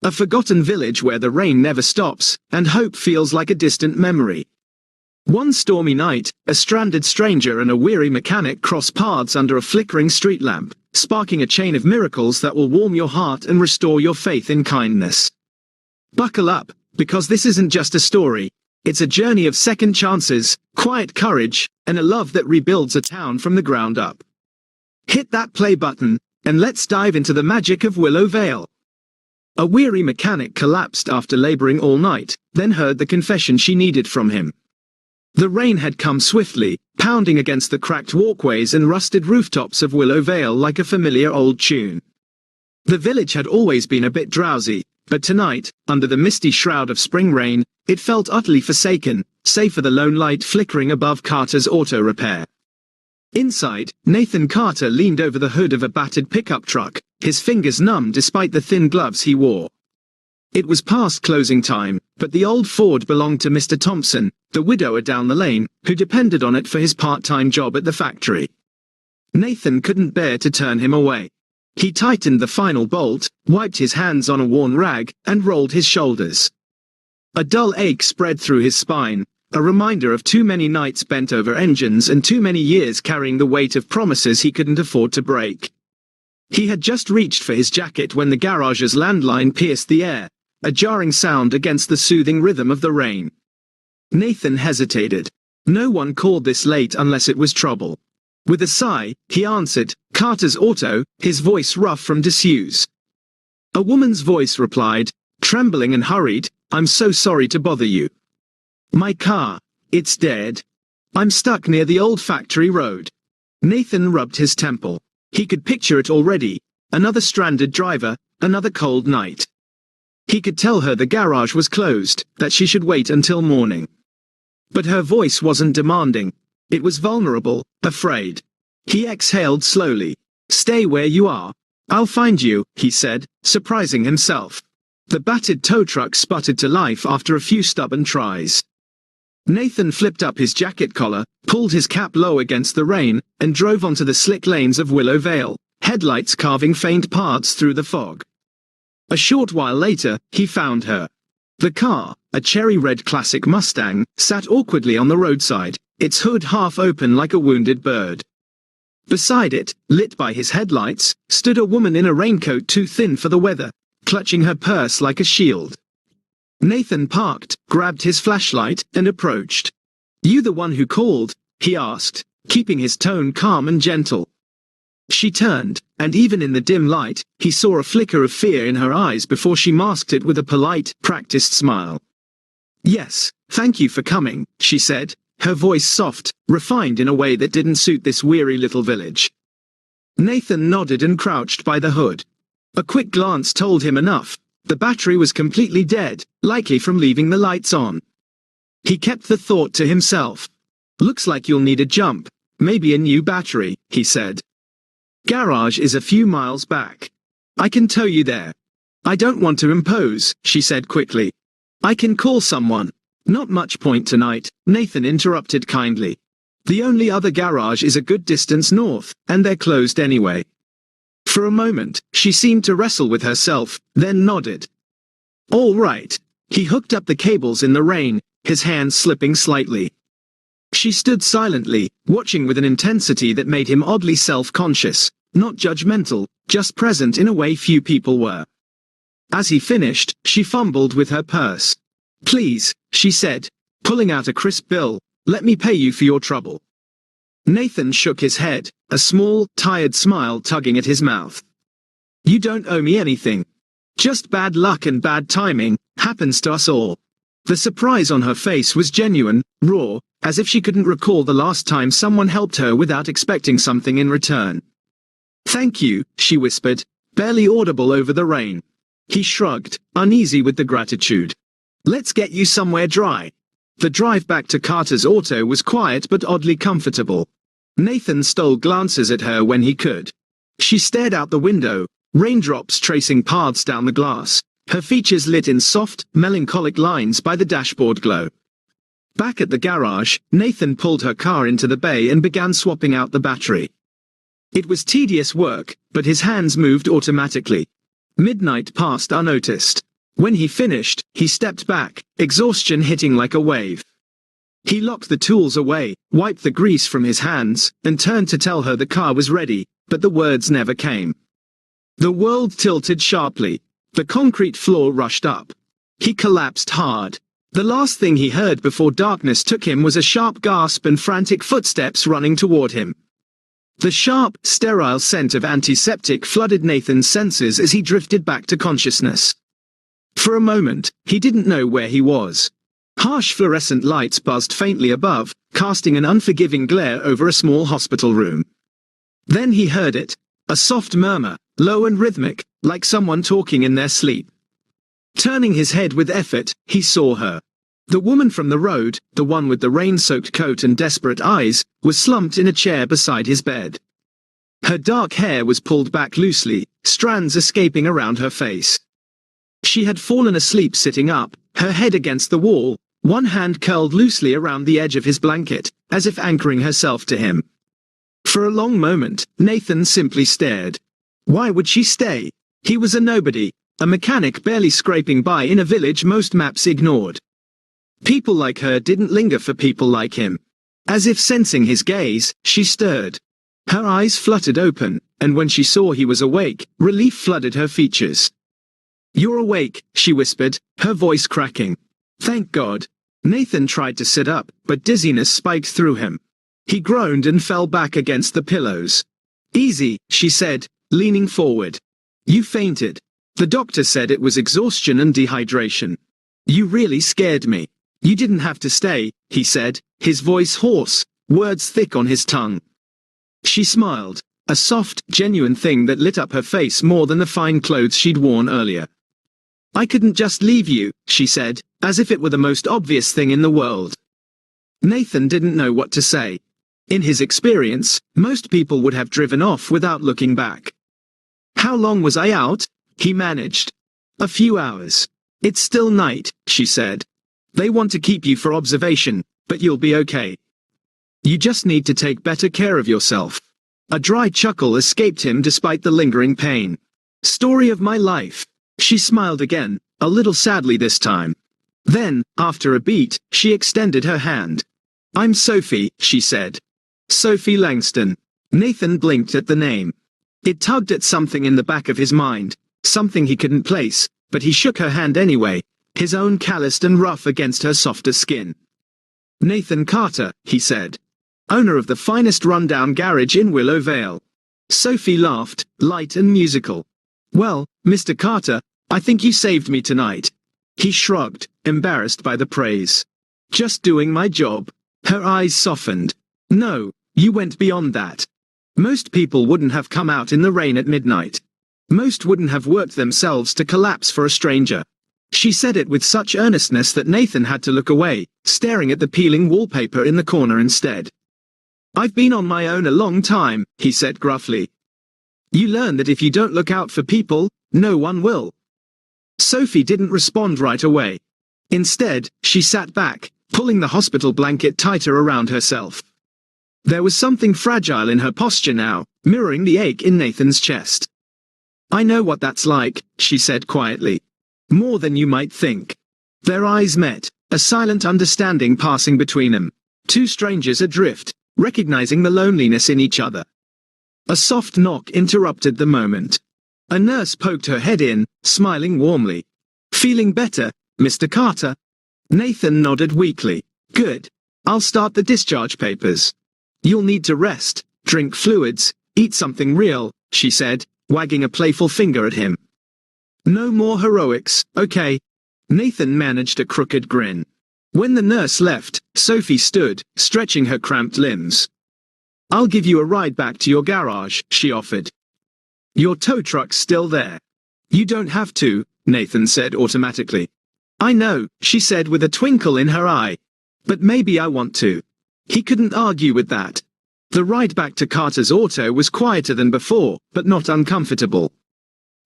A forgotten village where the rain never stops, and hope feels like a distant memory. One stormy night, a stranded stranger and a weary mechanic cross paths under a flickering street lamp, sparking a chain of miracles that will warm your heart and restore your faith in kindness. Buckle up, because this isn't just a story. It's a journey of second chances, quiet courage, and a love that rebuilds a town from the ground up. Hit that play button, and let's dive into the magic of Willow Vale. A weary mechanic collapsed after laboring all night, then heard the confession she needed from him. The rain had come swiftly, pounding against the cracked walkways and rusted rooftops of Willow Vale like a familiar old tune. The village had always been a bit drowsy, but tonight, under the misty shroud of spring rain, it felt utterly forsaken, save for the lone light flickering above Carter's auto repair. Inside, Nathan Carter leaned over the hood of a battered pickup truck, his fingers numb despite the thin gloves he wore. It was past closing time, but the old Ford belonged to Mr. Thompson, the widower down the lane, who depended on it for his part-time job at the factory. Nathan couldn't bear to turn him away. He tightened the final bolt, wiped his hands on a worn rag, and rolled his shoulders. A dull ache spread through his spine, a reminder of too many nights bent over engines and too many years carrying the weight of promises he couldn't afford to break. He had just reached for his jacket when the garage's landline pierced the air, a jarring sound against the soothing rhythm of the rain. Nathan hesitated. No one called this late unless it was trouble. With a sigh, he answered, "Carter's auto," his voice rough from disuse. A woman's voice replied, trembling and hurried, "I'm so sorry to bother you. My car, it's dead. I'm stuck near the old factory road." Nathan rubbed his temple. He could picture it already. Another stranded driver, another cold night. He could tell her the garage was closed, that she should wait until morning. But her voice wasn't demanding. It was vulnerable, afraid. He exhaled slowly. "Stay where you are. I'll find you," he said, surprising himself. The battered tow truck sputtered to life after a few stubborn tries. Nathan flipped up his jacket collar, pulled his cap low against the rain, and drove onto the slick lanes of Willow Vale, headlights carving faint paths through the fog. A short while later, he found her. The car, a cherry-red classic Mustang, sat awkwardly on the roadside, its hood half open like a wounded bird. Beside it, lit by his headlights, stood a woman in a raincoat too thin for the weather, clutching her purse like a shield. Nathan parked, grabbed his flashlight, and approached. "You the one who called?" he asked, keeping his tone calm and gentle. She turned, and even in the dim light, he saw a flicker of fear in her eyes before she masked it with a polite, practiced smile. "Yes, thank you for coming," she said, her voice soft, refined in a way that didn't suit this weary little village. Nathan nodded and crouched by the hood. A quick glance told him enough. The battery was completely dead, likely from leaving the lights on. He kept the thought to himself. "Looks like you'll need a jump, maybe a new battery," he said. "Garage is a few miles back. I can tow you there." "I don't want to impose," she said quickly. "I can call someone." "Not much point tonight," Nathan interrupted kindly. "The only other garage is a good distance north, and they're closed anyway." For a moment, she seemed to wrestle with herself, then nodded. "All right." He hooked up the cables in the rain, his hands slipping slightly. She stood silently, watching with an intensity that made him oddly self-conscious, not judgmental, just present in a way few people were. As he finished, she fumbled with her purse. "Please," she said, pulling out a crisp bill, "let me pay you for your trouble." Nathan shook his head, a small, tired smile tugging at his mouth. "You don't owe me anything. Just bad luck and bad timing, happens to us all." The surprise on her face was genuine, raw, as if she couldn't recall the last time someone helped her without expecting something in return. "Thank you," she whispered, barely audible over the rain. He shrugged, uneasy with the gratitude. "Let's get you somewhere dry." The drive back to Carter's auto was quiet but oddly comfortable. Nathan stole glances at her when he could. She stared out the window, raindrops tracing paths down the glass, her features lit in soft, melancholic lines by the dashboard glow. Back at the garage, Nathan pulled her car into the bay and began swapping out the battery. It was tedious work, but his hands moved automatically. Midnight passed unnoticed. When he finished, he stepped back, exhaustion hitting like a wave. He locked the tools away, wiped the grease from his hands, and turned to tell her the car was ready, but the words never came. The world tilted sharply. The concrete floor rushed up. He collapsed hard. The last thing he heard before darkness took him was a sharp gasp and frantic footsteps running toward him. The sharp, sterile scent of antiseptic flooded Nathan's senses as he drifted back to consciousness. For a moment, he didn't know where he was. Harsh fluorescent lights buzzed faintly above, casting an unforgiving glare over a small hospital room. Then he heard it. A soft murmur, low and rhythmic, like someone talking in their sleep. Turning his head with effort, he saw her. The woman from the road, the one with the rain-soaked coat and desperate eyes, was slumped in a chair beside his bed. Her dark hair was pulled back loosely, strands escaping around her face. She had fallen asleep sitting up, her head against the wall, one hand curled loosely around the edge of his blanket, as if anchoring herself to him. For a long moment, Nathan simply stared. Why would she stay? He was a nobody, a mechanic barely scraping by in a village most maps ignored. People like her didn't linger for people like him. As if sensing his gaze, she stirred. Her eyes fluttered open, and when she saw he was awake, relief flooded her features. "You're awake," she whispered, her voice cracking. "Thank God." Nathan tried to sit up, but dizziness spiked through him. He groaned and fell back against the pillows. "Easy," she said, leaning forward. "You fainted. The doctor said it was exhaustion and dehydration. You really scared me." "You didn't have to stay," he said, his voice hoarse, words thick on his tongue. She smiled, a soft, genuine thing that lit up her face more than the fine clothes she'd worn earlier. "I couldn't just leave you," she said, as if it were the most obvious thing in the world. Nathan didn't know what to say. In his experience, most people would have driven off without looking back. "How long was I out?" he managed. "A few hours. It's still night," she said. "They want to keep you for observation, but you'll be okay. You just need to take better care of yourself." A dry chuckle escaped him despite the lingering pain. "Story of my life." She smiled again, a little sadly this time. Then, after a beat, she extended her hand. "I'm Sophie," she said. "Sophie Langston." Nathan blinked at the name. It tugged at something in the back of his mind, something he couldn't place, but he shook her hand anyway, his own calloused and rough against her softer skin. "Nathan Carter," he said. "Owner of the finest rundown garage in Willow Vale." Sophie laughed, light and musical. "Well, Mr. Carter, I think you saved me tonight." He shrugged, embarrassed by the praise. "Just doing my job." Her eyes softened. "No, you went beyond that. Most people wouldn't have come out in the rain at midnight. Most wouldn't have worked themselves to collapse for a stranger." She said it with such earnestness that Nathan had to look away, staring at the peeling wallpaper in the corner instead. "I've been on my own a long time," he said gruffly. "You learn that if you don't look out for people, no one will." Sophie didn't respond right away. Instead, she sat back, pulling the hospital blanket tighter around herself. There was something fragile in her posture now, mirroring the ache in Nathan's chest. "I know what that's like," she said quietly. "More than you might think." Their eyes met, a silent understanding passing between them. Two strangers adrift, recognizing the loneliness in each other. A soft knock interrupted the moment. A nurse poked her head in, smiling warmly. "Feeling better, Mr. Carter?" Nathan nodded weakly. "Good. I'll start the discharge papers. You'll need to rest, drink fluids, eat something real," she said, wagging a playful finger at him. "No more heroics, okay?" Nathan managed a crooked grin. When the nurse left, Sophie stood, stretching her cramped limbs. "I'll give you a ride back to your garage," she offered. "Your tow truck's still there." "You don't have to," Nathan said automatically. "I know," she said with a twinkle in her eye. "But maybe I want to." He couldn't argue with that. The ride back to Carter's auto was quieter than before, but not uncomfortable.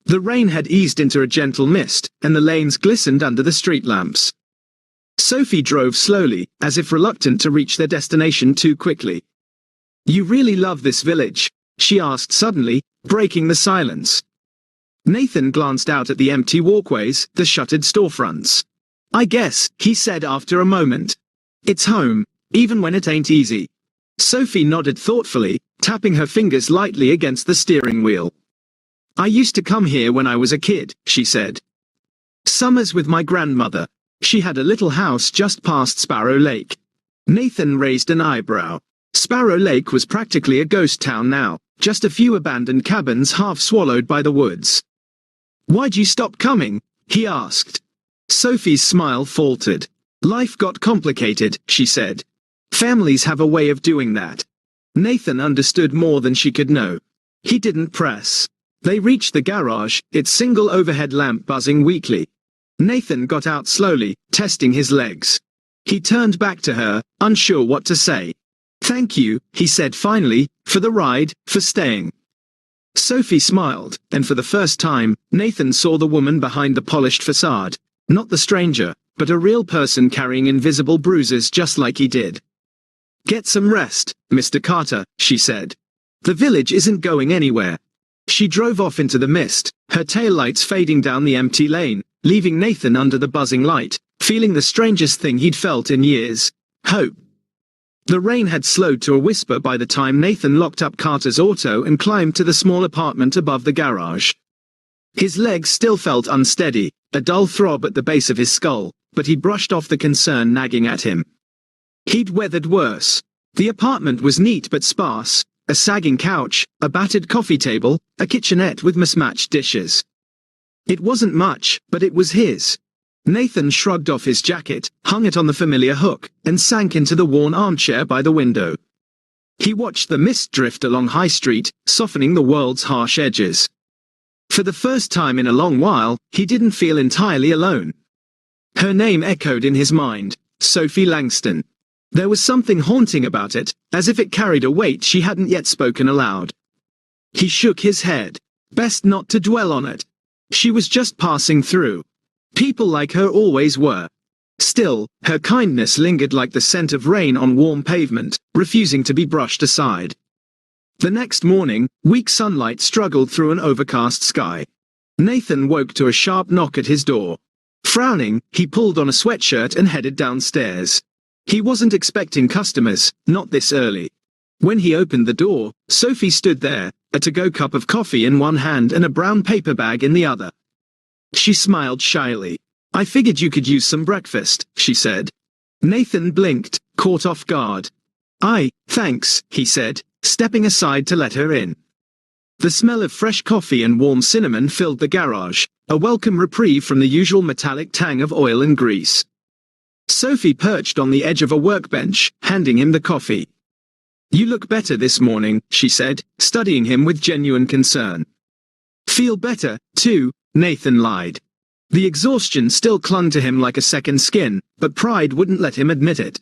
The rain had eased into a gentle mist, and the lanes glistened under the street lamps. Sophie drove slowly, as if reluctant to reach their destination too quickly. "You really love this village?" she asked suddenly, breaking the silence. Nathan glanced out at the empty walkways, the shuttered storefronts. "I guess," he said after a moment. "It's home, even when it ain't easy." Sophie nodded thoughtfully, tapping her fingers lightly against the steering wheel. "I used to come here when I was a kid," she said. "Summers with my grandmother. She had a little house just past Sparrow Lake." Nathan raised an eyebrow. Sparrow Lake was practically a ghost town now, just a few abandoned cabins half swallowed by the woods. "Why'd you stop coming?" he asked. Sophie's smile faltered. "Life got complicated," she said. "Families have a way of doing that." Nathan understood more than she could know. He didn't press. They reached the garage, its single overhead lamp buzzing weakly. Nathan got out slowly, testing his legs. He turned back to her, unsure what to say. "Thank you," he said finally, "for the ride, for staying." Sophie smiled, and for the first time, Nathan saw the woman behind the polished facade. Not the stranger, but a real person carrying invisible bruises just like he did. "Get some rest, Mr. Carter," she said. "The village isn't going anywhere." She drove off into the mist, her taillights fading down the empty lane, leaving Nathan under the buzzing light, feeling the strangest thing he'd felt in years: hope. The rain had slowed to a whisper by the time Nathan locked up Carter's auto and climbed to the small apartment above the garage. His legs still felt unsteady, a dull throb at the base of his skull, but he brushed off the concern nagging at him. He'd weathered worse. The apartment was neat but sparse: a sagging couch, a battered coffee table, a kitchenette with mismatched dishes. It wasn't much, but it was his. Nathan shrugged off his jacket, hung it on the familiar hook, and sank into the worn armchair by the window. He watched the mist drift along High Street, softening the world's harsh edges. For the first time in a long while, he didn't feel entirely alone. Her name echoed in his mind: Sophie Langston. There was something haunting about it, as if it carried a weight she hadn't yet spoken aloud. He shook his head. Best not to dwell on it. She was just passing through. People like her always were. Still, her kindness lingered like the scent of rain on warm pavement, refusing to be brushed aside. The next morning, weak sunlight struggled through an overcast sky. Nathan woke to a sharp knock at his door. Frowning, he pulled on a sweatshirt and headed downstairs. He wasn't expecting customers, not this early. When he opened the door, Sophie stood there, a to-go cup of coffee in one hand and a brown paper bag in the other. She smiled shyly. "I figured you could use some breakfast," she said. Nathan blinked, caught off guard. Thanks," he said, stepping aside to let her in. The smell of fresh coffee and warm cinnamon filled the garage, a welcome reprieve from the usual metallic tang of oil and grease. Sophie perched on the edge of a workbench, handing him the coffee. "You look better this morning," she said, studying him with genuine concern. "Feel better, too," Nathan lied. The exhaustion still clung to him like a second skin, but pride wouldn't let him admit it.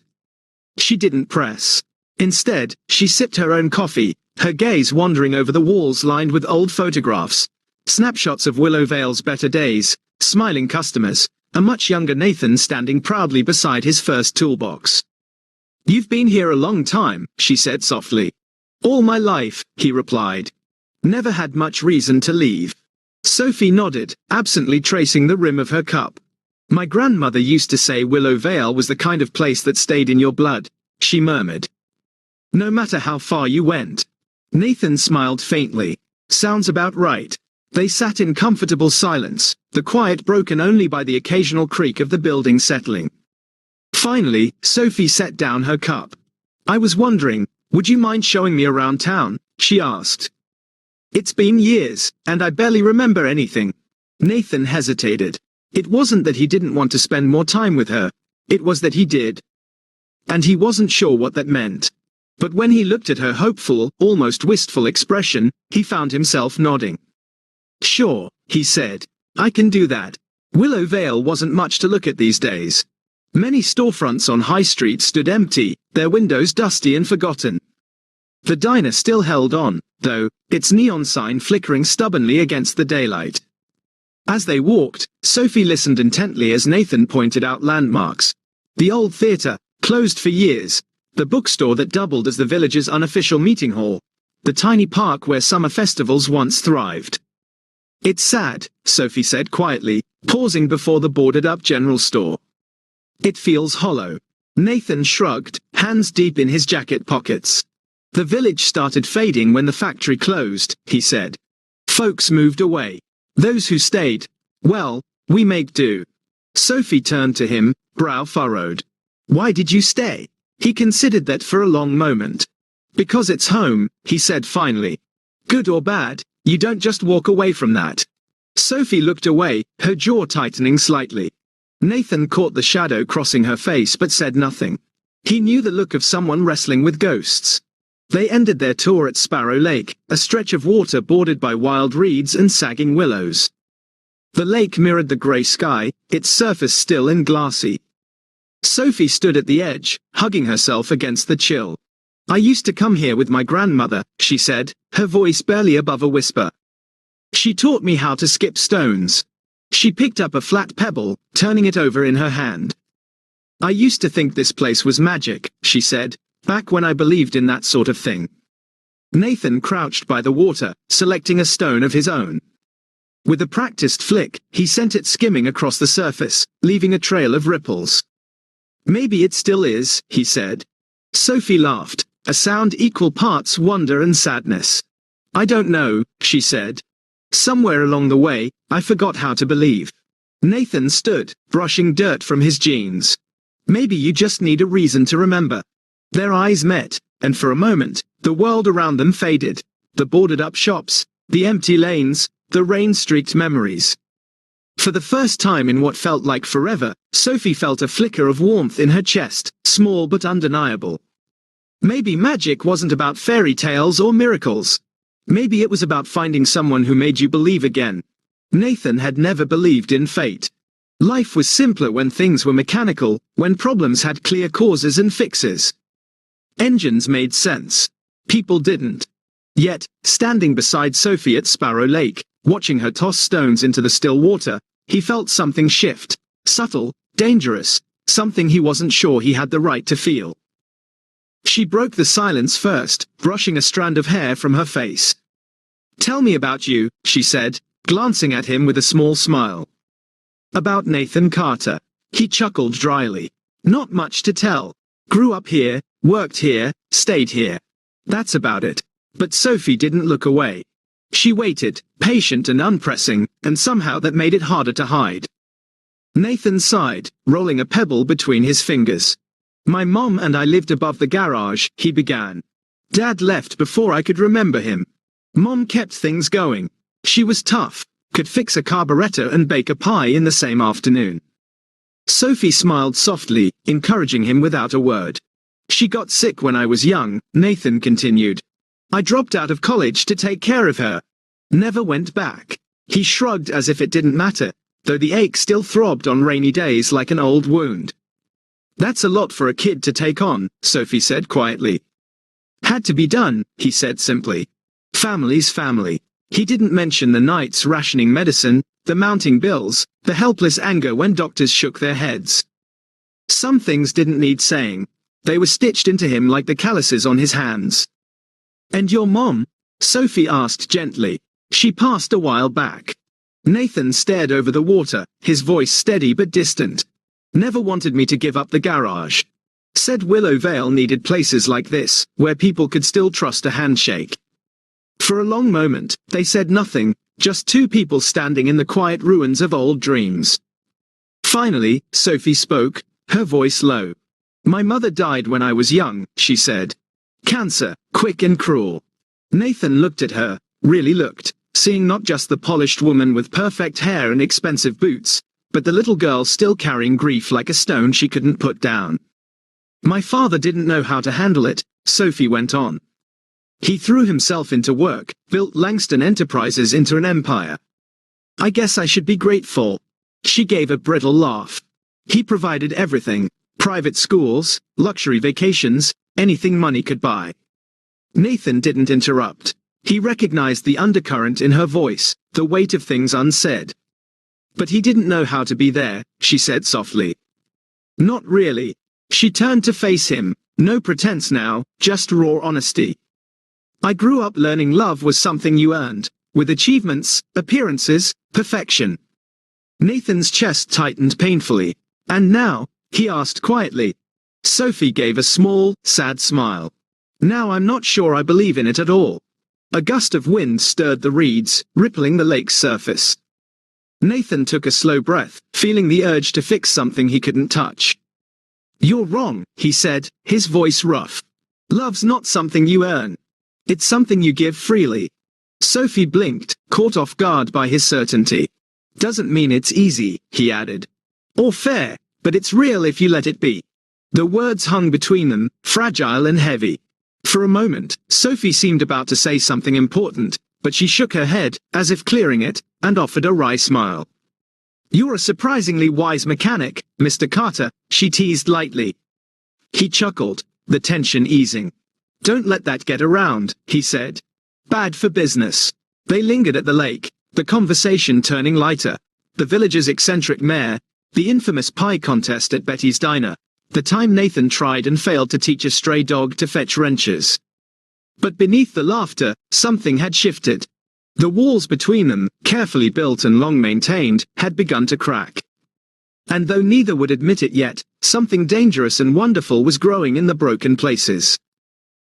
She didn't press. Instead, she sipped her own coffee, her gaze wandering over the walls lined with old photographs. Snapshots of Willow Vale's better days, smiling customers, a much younger Nathan standing proudly beside his first toolbox. "You've been here a long time," she said softly. "All my life," he replied. "Never had much reason to leave." Sophie nodded, absently tracing the rim of her cup. "My grandmother used to say Willow Vale was the kind of place that stayed in your blood," she murmured. "No matter how far you went." Nathan smiled faintly. "Sounds about right." They sat in comfortable silence, the quiet broken only by the occasional creak of the building settling. Finally, Sophie set down her cup. "I was wondering, would you mind showing me around town?" she asked. "It's been years, and I barely remember anything." Nathan hesitated. It wasn't that he didn't want to spend more time with her. It was that he did. And he wasn't sure what that meant. But when he looked at her hopeful, almost wistful expression, he found himself nodding. "Sure," he said. "I can do that." Willow Vale wasn't much to look at these days. Many storefronts on High Street stood empty, their windows dusty and forgotten. The diner still held on, though, its neon sign flickering stubbornly against the daylight. As they walked, Sophie listened intently as Nathan pointed out landmarks. The old theater, closed for years, the bookstore that doubled as the village's unofficial meeting hall, the tiny park where summer festivals once thrived. It's sad, Sophie said quietly, pausing before the boarded-up general store. It feels hollow. Nathan shrugged, hands deep in his jacket pockets. The village started fading when the factory closed, he said. Folks moved away. Those who stayed, well, we make do. Sophie turned to him, brow furrowed. Why did you stay? He considered that for a long moment. Because it's home, he said finally. Good or bad, you don't just walk away from that. Sophie looked away, her jaw tightening slightly. Nathan caught the shadow crossing her face but said nothing. He knew the look of someone wrestling with ghosts. They ended their tour at Sparrow Lake, a stretch of water bordered by wild reeds and sagging willows. The lake mirrored the grey sky, its surface still and glassy. Sophie stood at the edge, hugging herself against the chill. I used to come here with my grandmother, she said, her voice barely above a whisper. She taught me how to skip stones. She picked up a flat pebble, turning it over in her hand. I used to think this place was magic, she said, back when I believed in that sort of thing. Nathan crouched by the water, selecting a stone of his own. With a practiced flick, he sent it skimming across the surface, leaving a trail of ripples. Maybe it still is, he said. Sophie laughed, a sound equal parts wonder and sadness. I don't know, she said. Somewhere along the way, I forgot how to believe. Nathan stood, brushing dirt from his jeans. Maybe you just need a reason to remember. Their eyes met, and for a moment, the world around them faded. The boarded-up shops, the empty lanes, the rain-streaked memories. For the first time in what felt like forever, Sophie felt a flicker of warmth in her chest, small but undeniable. Maybe magic wasn't about fairy tales or miracles. Maybe it was about finding someone who made you believe again. Nathan had never believed in fate. Life was simpler when things were mechanical, when problems had clear causes and fixes. Engines made sense. People didn't. Yet, standing beside Sophie at Sparrow Lake, watching her toss stones into the still water, he felt something shift. Subtle, dangerous, something he wasn't sure he had the right to feel. She broke the silence first, brushing a strand of hair from her face. Tell me about you, she said, glancing at him with a small smile. About Nathan Carter. He chuckled dryly. Not much to tell. Grew up here, worked here, stayed here. That's about it. But Sophie didn't look away. She waited, patient and unpressing, and somehow that made it harder to hide. Nathan sighed, rolling a pebble between his fingers. My mom and I lived above the garage, he began. Dad left before I could remember him. Mom kept things going. She was tough, could fix a carburetor and bake a pie in the same afternoon. Sophie smiled softly, encouraging him without a word. She got sick when I was young, Nathan continued. I dropped out of college to take care of her. Never went back. He shrugged as if it didn't matter, though the ache still throbbed on rainy days like an old wound. That's a lot for a kid to take on, Sophie said quietly. Had to be done, he said simply. Family's family. He didn't mention the nights rationing medicine, the mounting bills, the helpless anger when doctors shook their heads. Some things didn't need saying. They were stitched into him like the calluses on his hands. And your mom? Sophie asked gently. She passed a while back. Nathan stared over the water, his voice steady but distant. Never wanted me to give up the garage. Said Willow Vale needed places like this, where people could still trust a handshake. For a long moment, they said nothing, just two people standing in the quiet ruins of old dreams. Finally, Sophie spoke, her voice low. My mother died when I was young, she said. Cancer, quick and cruel. Nathan looked at her, really looked, seeing not just the polished woman with perfect hair and expensive boots, but the little girl still carrying grief like a stone she couldn't put down. My father didn't know how to handle it, Sophie went on. He threw himself into work, built Langston Enterprises into an empire. I guess I should be grateful. She gave a brittle laugh. He provided everything, private schools, luxury vacations, anything money could buy. Nathan didn't interrupt. He recognized the undercurrent in her voice, the weight of things unsaid. But he didn't know how to be there, she said softly. Not really. She turned to face him, no pretense now, just raw honesty. I grew up learning love was something you earned. with achievements, appearances, perfection. Nathan's chest tightened painfully. And now? He asked quietly. Sophie gave a small, sad smile. Now I'm not sure I believe in it at all. A gust of wind stirred the reeds, rippling the lake's surface. Nathan took a slow breath, feeling the urge to fix something he couldn't touch. You're wrong, he said, his voice rough. Love's not something you earn. It's something you give freely. Sophie blinked, caught off guard by his certainty. Doesn't mean it's easy, he added. Or fair, but it's real if you let it be. The words hung between them, fragile and heavy. For a moment, Sophie seemed about to say something important, but she shook her head, as if clearing it, and offered a wry smile. You're a surprisingly wise mechanic, Mr. Carter, she teased lightly. He chuckled, the tension easing. Don't let that get around, he said. Bad for business. They lingered at the lake, the conversation turning lighter. The village's eccentric mayor, the infamous pie contest at Betty's diner, the time Nathan tried and failed to teach a stray dog to fetch wrenches. But beneath the laughter, something had shifted. The walls between them, carefully built and long maintained, had begun to crack. And though neither would admit it yet, something dangerous and wonderful was growing in the broken places.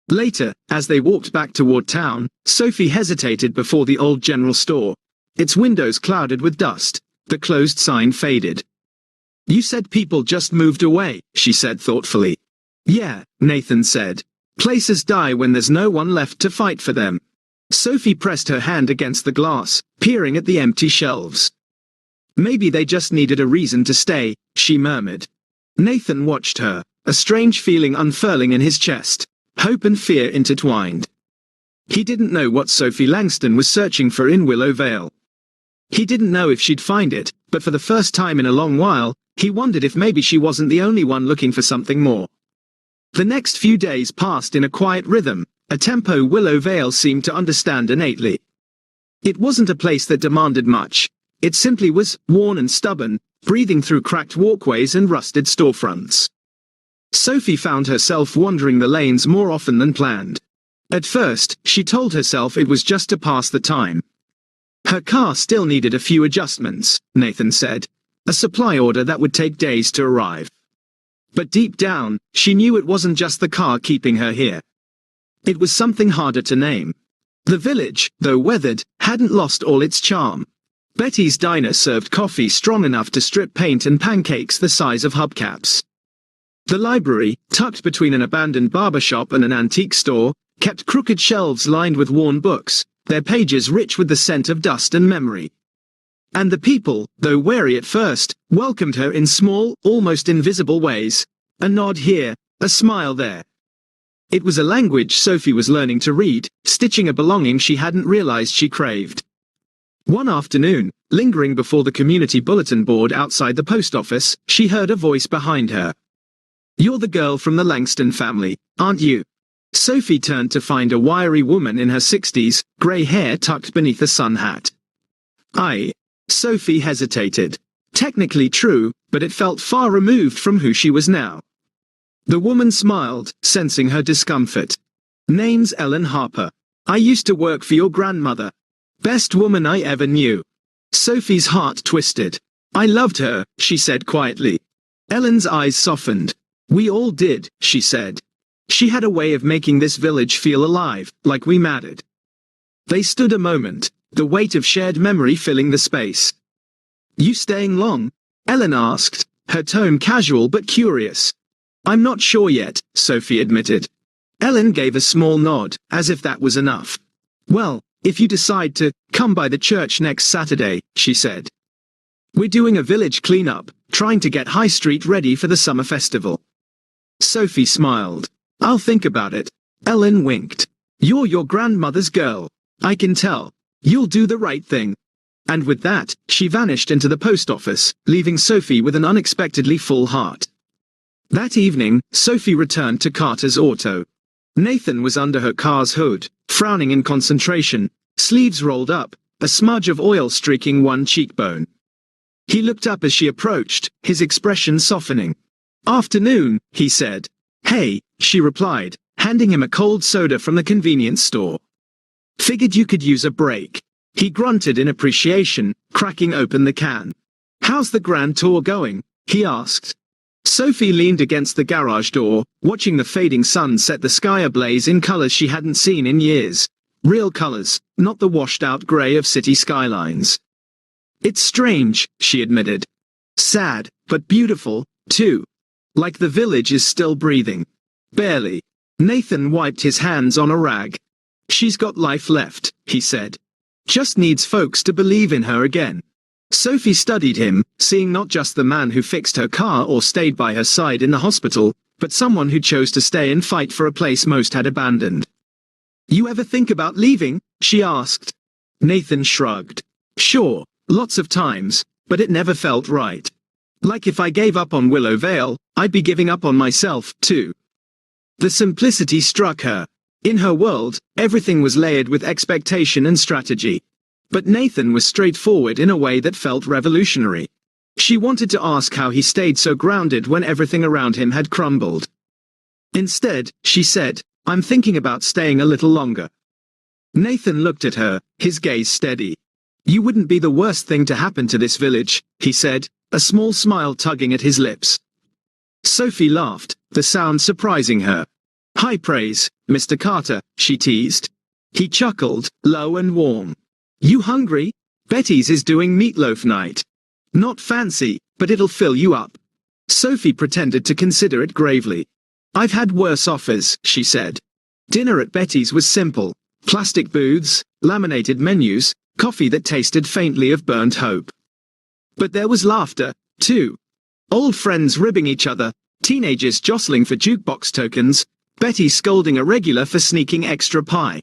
Later, as they walked back toward town, Sophie hesitated before the old general store. Its windows clouded with dust, the closed sign faded. You said people just moved away, she said thoughtfully. Yeah, Nathan said. Places die when there's no one left to fight for them. Sophie pressed her hand against the glass, peering at the empty shelves. Maybe they just needed a reason to stay, she murmured. Nathan watched her, a strange feeling unfurling in his chest, hope and fear intertwined. He didn't know what Sophie Langston was searching for in Willow Vale. He didn't know if she'd find it, but for the first time in a long while, he wondered if maybe she wasn't the only one looking for something more. The next few days passed in a quiet rhythm, a tempo Willow Vale seemed to understand innately. It wasn't a place that demanded much. It simply was, worn and stubborn, breathing through cracked walkways and rusted storefronts. Sophie found herself wandering the lanes more often than planned. At first, she told herself it was just to pass the time. Her car still needed a few adjustments, Nathan said. A supply order that would take days to arrive. But deep down, she knew it wasn't just the car keeping her here. It was something harder to name. The village, though weathered, hadn't lost all its charm. Betty's diner served coffee strong enough to strip paint and pancakes the size of hubcaps. The library, tucked between an abandoned barber shop and an antique store, kept crooked shelves lined with worn books, their pages rich with the scent of dust and memory. And the people, though wary at first, welcomed her in small, almost invisible ways. A nod here, a smile there. It was a language Sophie was learning to read, stitching a belonging she hadn't realized she craved. One afternoon, lingering before the community bulletin board outside the post office, she heard a voice behind her. You're the girl from the Langston family, aren't you? Sophie turned to find a wiry woman in her 60s, grey hair tucked beneath a sun hat. Sophie hesitated. Technically true, but it felt far removed from who she was now. The woman smiled, sensing her discomfort. Name's Ellen Harper. I used to work for your grandmother. Best woman I ever knew. Sophie's heart twisted. I loved her, she said quietly. Ellen's eyes softened. We all did, she said. She had a way of making this village feel alive, like we mattered. They stood a moment, the weight of shared memory filling the space. You staying long? Ellen asked, her tone casual but curious. I'm not sure yet, Sophie admitted. Ellen gave a small nod, as if that was enough. Well, if you decide to come by the church next Saturday, she said. We're doing a village cleanup, trying to get High Street ready for the summer festival. Sophie smiled. I'll think about it. Ellen winked. You're your grandmother's girl. I can tell. You'll do the right thing. And with that, she vanished into the post office, leaving Sophie with an unexpectedly full heart. That evening, Sophie returned to Carter's auto. Nathan was under her car's hood, frowning in concentration, sleeves rolled up, a smudge of oil streaking one cheekbone. He looked up as she approached, his expression softening. Afternoon, he said. Hey, she replied, handing him a cold soda from the convenience store. Figured you could use a break. He grunted in appreciation, cracking open the can. "How's the grand tour going?" he asked. Sophie leaned against the garage door, watching the fading sun set the sky ablaze in colors she hadn't seen in years. Real colors, not the washed-out gray of city skylines. "It's strange," she admitted. "Sad, but beautiful, too. Like the village is still breathing. Barely." Nathan wiped his hands on a rag. "She's got life left," he said. "Just needs folks to believe in her again." Sophie studied him, seeing not just the man who fixed her car or stayed by her side in the hospital, but someone who chose to stay and fight for a place most had abandoned. "You ever think about leaving?" she asked. Nathan shrugged. "Sure, lots of times, but it never felt right. Like if I gave up on Willow Vale, I'd be giving up on myself, too." The simplicity struck her. In her world, everything was layered with expectation and strategy. But Nathan was straightforward in a way that felt revolutionary. She wanted to ask how he stayed so grounded when everything around him had crumbled. Instead, she said, "I'm thinking about staying a little longer." Nathan looked at her, his gaze steady. "You wouldn't be the worst thing to happen to this village," he said, a small smile tugging at his lips. Sophie laughed, the sound surprising her. "High praise, Mr. Carter," she teased. He chuckled, low and warm. "You hungry? Betty's is doing meatloaf night. Not fancy, but it'll fill you up." Sophie pretended to consider it gravely. "I've had worse offers," she said. Dinner at Betty's was simple. Plastic booths, laminated menus, coffee that tasted faintly of burnt hope. But there was laughter, too. Old friends ribbing each other, teenagers jostling for jukebox tokens, Betty scolding a regular for sneaking extra pie.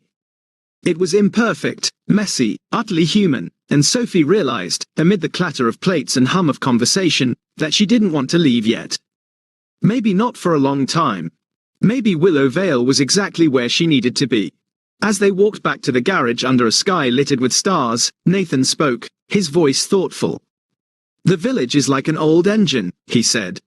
It was imperfect, messy, utterly human, and Sophie realized, amid the clatter of plates and hum of conversation, that she didn't want to leave yet. Maybe not for a long time. Maybe Willow Vale was exactly where she needed to be. As they walked back to the garage under a sky littered with stars, Nathan spoke, his voice thoughtful. "The village is like an old engine," he said.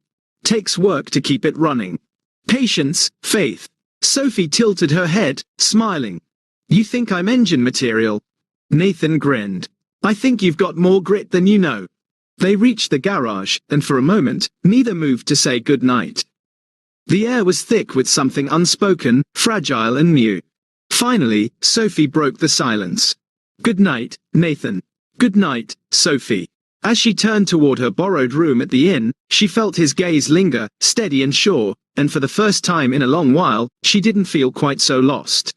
"Takes work to keep it running. Patience, faith." Sophie tilted her head, smiling. "You think I'm engine material?" Nathan grinned. "I think you've got more grit than you know." They reached the garage, and for a moment, neither moved to say good night. The air was thick with something unspoken, fragile and new. Finally, Sophie broke the silence. "Good night, Nathan." "Good night, Sophie." As she turned toward her borrowed room at the inn, she felt his gaze linger, steady and sure, and for the first time in a long while, she didn't feel quite so lost.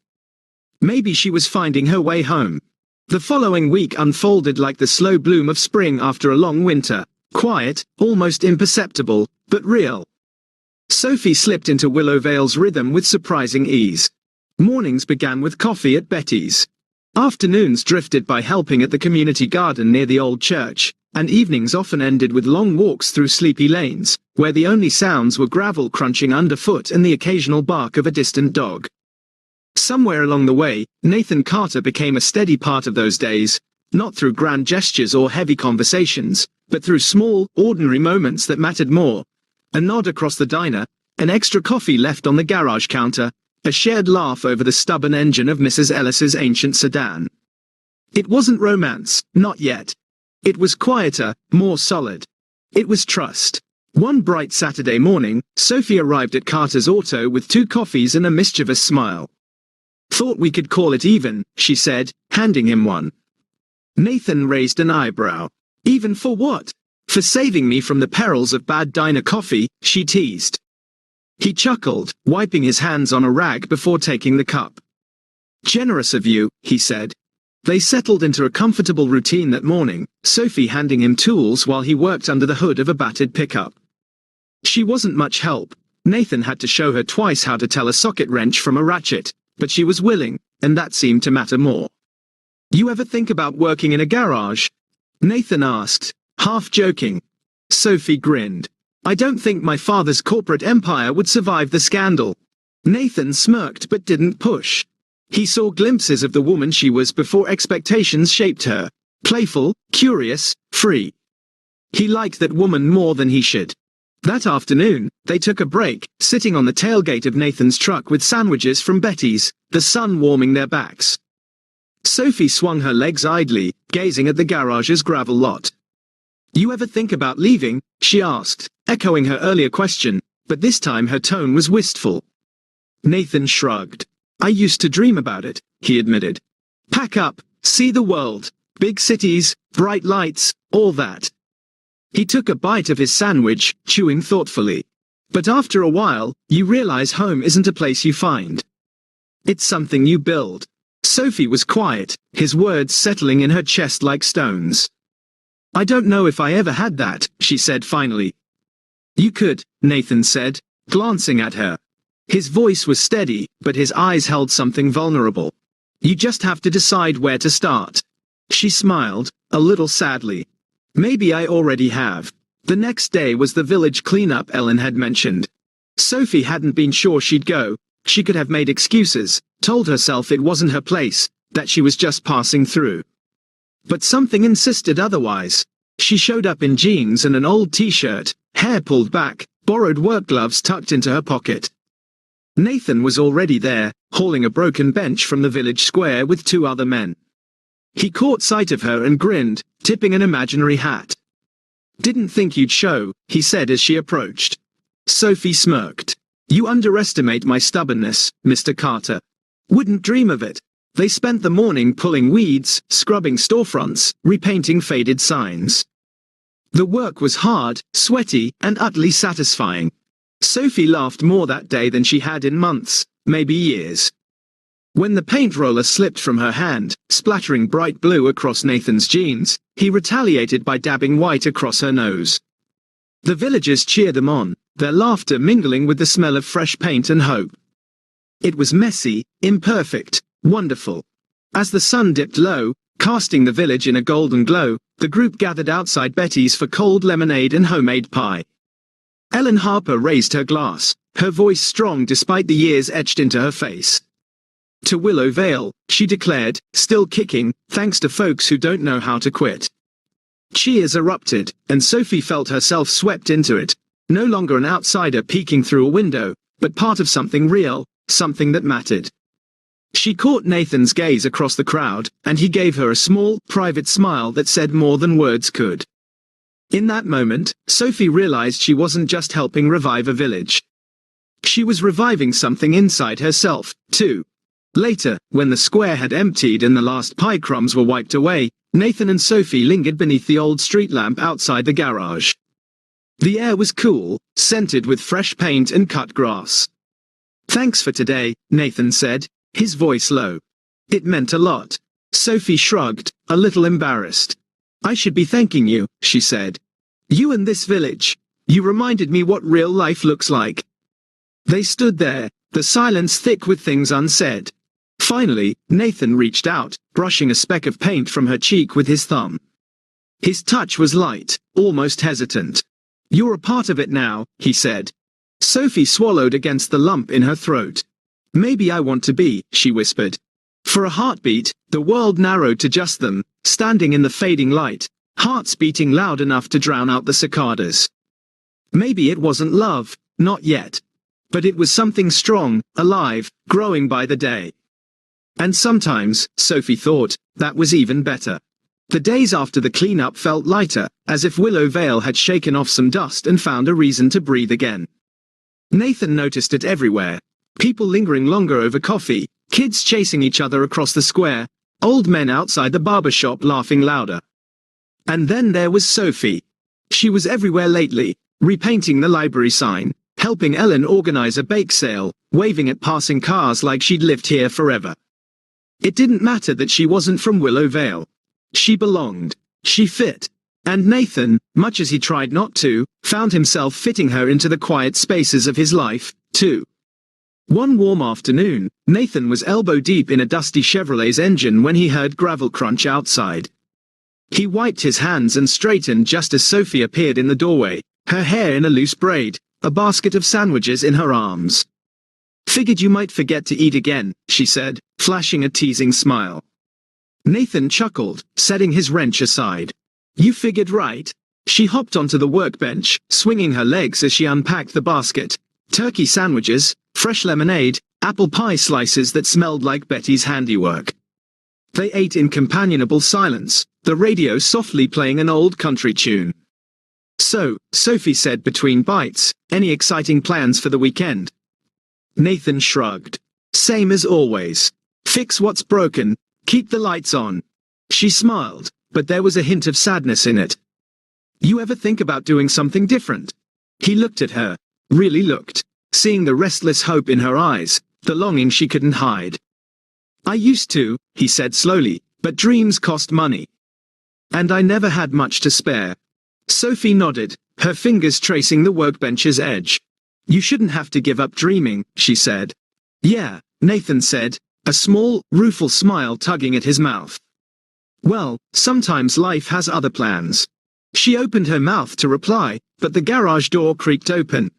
Maybe she was finding her way home. The following week unfolded like the slow bloom of spring after a long winter, quiet, almost imperceptible, but real. Sophie slipped into Willow Vale's rhythm with surprising ease. Mornings began with coffee at Betty's. Afternoons drifted by helping at the community garden near the old church, and evenings often ended with long walks through sleepy lanes, where the only sounds were gravel crunching underfoot and the occasional bark of a distant dog. Somewhere along the way, Nathan Carter became a steady part of those days, not through grand gestures or heavy conversations, but through small, ordinary moments that mattered more. A nod across the diner, an extra coffee left on the garage counter, a shared laugh over the stubborn engine of Mrs. Ellis's ancient sedan. It wasn't romance, not yet. It was quieter, more solid. It was trust. One bright Saturday morning, Sophie arrived at Carter's auto with 2 coffees and a mischievous smile. "Thought we could call it even," she said, handing him one. Nathan raised an eyebrow. "Even for what?" "For saving me from the perils of bad diner coffee," she teased. He chuckled, wiping his hands on a rag before taking the cup. "Generous of you," he said. They settled into a comfortable routine that morning, Sophie handing him tools while he worked under the hood of a battered pickup. She wasn't much help. Nathan had to show her twice how to tell a socket wrench from a ratchet, but she was willing, and that seemed to matter more. "You ever think about working in a garage?" Nathan asked, half joking. Sophie grinned. "I don't think my father's corporate empire would survive the scandal." Nathan smirked but didn't push. He saw glimpses of the woman she was before expectations shaped her. Playful, curious, free. He liked that woman more than he should. That afternoon, they took a break, sitting on the tailgate of Nathan's truck with sandwiches from Betty's, the sun warming their backs. Sophie swung her legs idly, gazing at the garage's gravel lot. "You ever think about leaving?" she asked, echoing her earlier question, but this time her tone was wistful. Nathan shrugged. "I used to dream about it," he admitted. "Pack up, see the world, big cities, bright lights, all that." He took a bite of his sandwich, chewing thoughtfully. "But after a while, you realize home isn't a place you find. It's something you build." Sophie was quiet, his words settling in her chest like stones. "I don't know if I ever had that," she said finally. "You could," Nathan said, glancing at her. His voice was steady, but his eyes held something vulnerable. "You just have to decide where to start." She smiled, a little sadly. "Maybe I already have." The next day was the village cleanup Ellen had mentioned. Sophie hadn't been sure she'd go. She could have made excuses, told herself it wasn't her place, that she was just passing through. But something insisted otherwise. She showed up in jeans and an old t-shirt, hair pulled back, borrowed work gloves tucked into her pocket. Nathan was already there, hauling a broken bench from the village square with 2 other men. He caught sight of her and grinned, tipping an imaginary hat. "Didn't think you'd show," he said as she approached. Sophie smirked. "You underestimate my stubbornness, Mr. Carter." "Wouldn't dream of it." They spent the morning pulling weeds, scrubbing storefronts, repainting faded signs. The work was hard, sweaty, and utterly satisfying. Sophie laughed more that day than she had in months, maybe years. When the paint roller slipped from her hand, splattering bright blue across Nathan's jeans, he retaliated by dabbing white across her nose. The villagers cheered them on, their laughter mingling with the smell of fresh paint and hope. It was messy, imperfect, wonderful. As the sun dipped low, casting the village in a golden glow, the group gathered outside Betty's for cold lemonade and homemade pie. Ellen Harper raised her glass, her voice strong despite the years etched into her face. "To Willow Vale," she declared, still kicking, thanks to folks who don't know how to quit. Cheers erupted, and Sophie felt herself swept into it, no longer an outsider peeking through a window, but part of something real, something that mattered. She caught Nathan's gaze across the crowd, and he gave her a small, private smile that said more than words could. In that moment, Sophie realized she wasn't just helping revive a village. She was reviving something inside herself, too. Later, when the square had emptied and the last pie crumbs were wiped away, Nathan and Sophie lingered beneath the old street lamp outside the garage. The air was cool, scented with fresh paint and cut grass. "Thanks for today," Nathan said, his voice low. "It meant a lot." Sophie shrugged, a little embarrassed. "I should be thanking you," she said. "You and this village. You reminded me what real life looks like." They stood there, the silence thick with things unsaid. Finally, Nathan reached out, brushing a speck of paint from her cheek with his thumb. His touch was light, almost hesitant. "You're a part of it now," he said. Sophie swallowed against the lump in her throat. "Maybe I want to be," she whispered. For a heartbeat, the world narrowed to just them, standing in the fading light, hearts beating loud enough to drown out the cicadas. Maybe it wasn't love, not yet. But it was something strong, alive, growing by the day. And sometimes, Sophie thought, that was even better. The days after the cleanup felt lighter, as if Willow Vale had shaken off some dust and found a reason to breathe again. Nathan noticed it everywhere. People lingering longer over coffee, kids chasing each other across the square, old men outside the barber shop laughing louder. And then there was Sophie. She was everywhere lately, repainting the library sign, helping Ellen organize a bake sale, waving at passing cars like she'd lived here forever. It didn't matter that she wasn't from Willow Vale. She belonged. She fit. And Nathan, much as he tried not to, found himself fitting her into the quiet spaces of his life, too. One warm afternoon, Nathan was elbow-deep in a dusty Chevrolet's engine when he heard gravel crunch outside. He wiped his hands and straightened just as Sophie appeared in the doorway, her hair in a loose braid, a basket of sandwiches in her arms. "Figured you might forget to eat again," she said, flashing a teasing smile. Nathan chuckled, setting his wrench aside. "You figured right." She hopped onto the workbench, swinging her legs as she unpacked the basket. Turkey sandwiches, fresh lemonade, apple pie slices that smelled like Betty's handiwork. They ate in companionable silence, the radio softly playing an old country tune. "So," Sophie said between bites, "any exciting plans for the weekend?" Nathan shrugged. "Same as always. Fix what's broken, keep the lights on." She smiled, but there was a hint of sadness in it. "You ever think about doing something different?" He looked at her. Really looked. Seeing the restless hope in her eyes, the longing she couldn't hide. "I used to," he said slowly, "but dreams cost money. And I never had much to spare." Sophie nodded, her fingers tracing the workbench's edge. "You shouldn't have to give up dreaming," she said. "Yeah," Nathan said, a small, rueful smile tugging at his mouth. "Well, sometimes life has other plans." She opened her mouth to reply, but the garage door creaked open.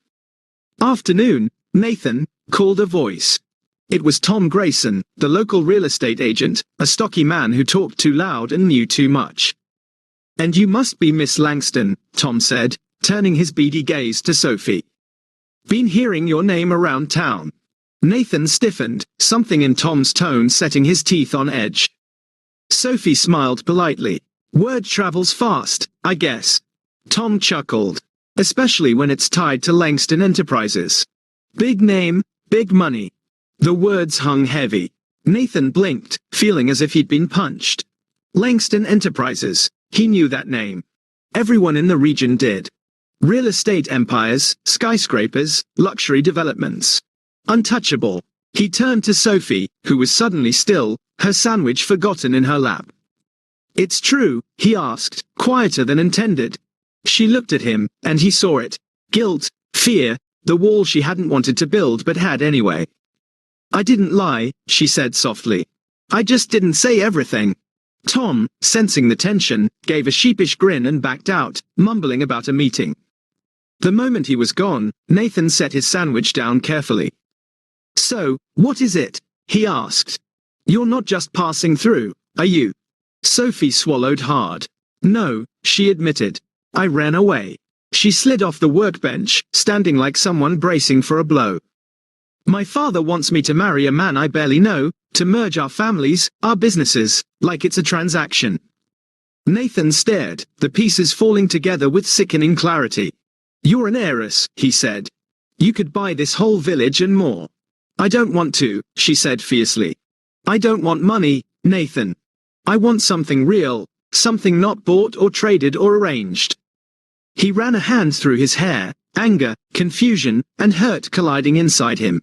"Afternoon, Nathan," called a voice. It was Tom Grayson, the local real estate agent, a stocky man who talked too loud and knew too much. "And you must be Miss Langston," Tom said, turning his beady gaze to Sophie. "Been hearing your name around town." Nathan stiffened, something in Tom's tone setting his teeth on edge. Sophie smiled politely. "Word travels fast, I guess." Tom chuckled. "Especially when it's tied to Langston Enterprises. Big name, big money." The words hung heavy. Nathan blinked, feeling as if he'd been punched. Langston Enterprises. He knew that name. Everyone in the region did. Real estate empires, skyscrapers, luxury developments. Untouchable. He turned to Sophie, who was suddenly still, her sandwich forgotten in her lap. "It's true?" he asked, quieter than intended. She looked at him, and he saw it. Guilt, fear, the wall she hadn't wanted to build but had anyway. "I didn't lie," she said softly. "I just didn't say everything." Tom, sensing the tension, gave a sheepish grin and backed out, mumbling about a meeting. The moment he was gone, Nathan set his sandwich down carefully. "So, what is it?" he asked. "You're not just passing through, are you?" Sophie swallowed hard. "No," she admitted. "I ran away." She slid off the workbench, standing like someone bracing for a blow. "My father wants me to marry a man I barely know, to merge our families, our businesses, like it's a transaction." Nathan stared, the pieces falling together with sickening clarity. "You're an heiress," he said. "You could buy this whole village and more." "I don't want to," she said fiercely. "I don't want money, Nathan. I want something real, something not bought or traded or arranged." He ran a hand through his hair, anger, confusion, and hurt colliding inside him.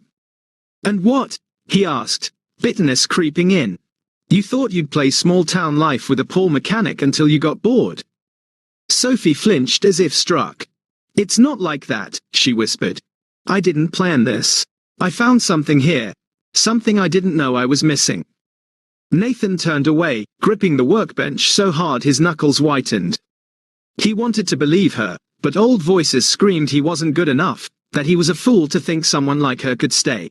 "And what?" he asked, bitterness creeping in. "You thought you'd play small-town life with a poor mechanic until you got bored." Sophie flinched as if struck. "It's not like that," she whispered. "I didn't plan this. I found something here. Something I didn't know I was missing." Nathan turned away, gripping the workbench so hard his knuckles whitened. He wanted to believe her, but old voices screamed he wasn't good enough, that he was a fool to think someone like her could stay.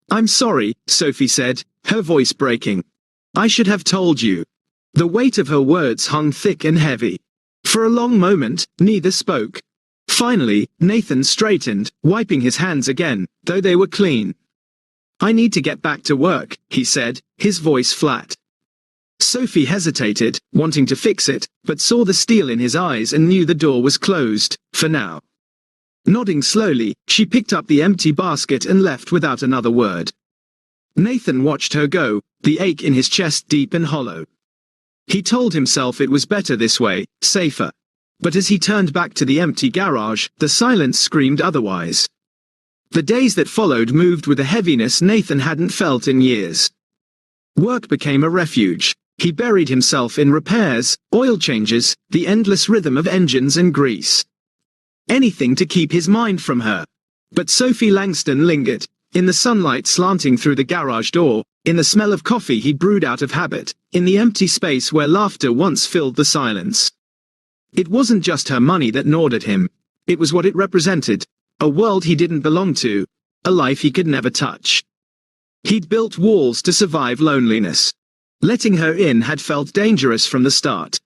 "I'm sorry," Sophie said, her voice breaking. "I should have told you." The weight of her words hung thick and heavy. For a long moment, neither spoke. Finally, Nathan straightened, wiping his hands again, though they were clean. "I need to get back to work," he said, his voice flat. Sophie hesitated, wanting to fix it, but saw the steel in his eyes and knew the door was closed, for now. Nodding slowly, she picked up the empty basket and left without another word. Nathan watched her go, the ache in his chest deep and hollow. He told himself it was better this way, safer. But as he turned back to the empty garage, the silence screamed otherwise. The days that followed moved with a heaviness Nathan hadn't felt in years. Work became a refuge. He buried himself in repairs, oil changes, the endless rhythm of engines and grease. Anything to keep his mind from her. But Sophie Langston lingered, in the sunlight slanting through the garage door, in the smell of coffee he brewed out of habit, in the empty space where laughter once filled the silence. It wasn't just her money that gnawed at him. It was what it represented. A world he didn't belong to. A life he could never touch. He'd built walls to survive loneliness. Letting her in had felt dangerous from the start.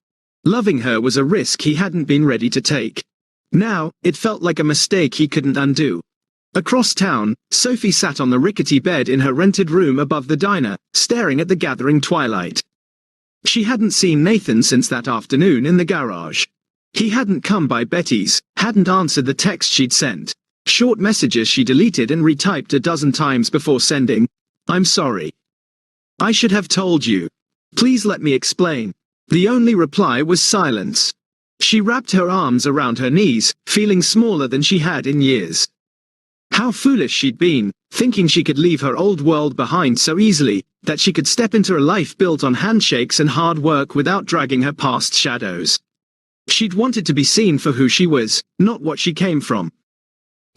Loving her was a risk he hadn't been ready to take. Now, it felt like a mistake he couldn't undo. Across town, Sophie sat on the rickety bed in her rented room above the diner, staring at the gathering twilight. She hadn't seen Nathan since that afternoon in the garage. He hadn't come by Betty's, hadn't answered the text she'd sent. Short messages she deleted and retyped a dozen times before sending. "I'm sorry. I should have told you. Please let me explain." The only reply was silence. She wrapped her arms around her knees, feeling smaller than she had in years. How foolish she'd been, thinking she could leave her old world behind so easily, that she could step into a life built on handshakes and hard work without dragging her past shadows. She'd wanted to be seen for who she was, not what she came from.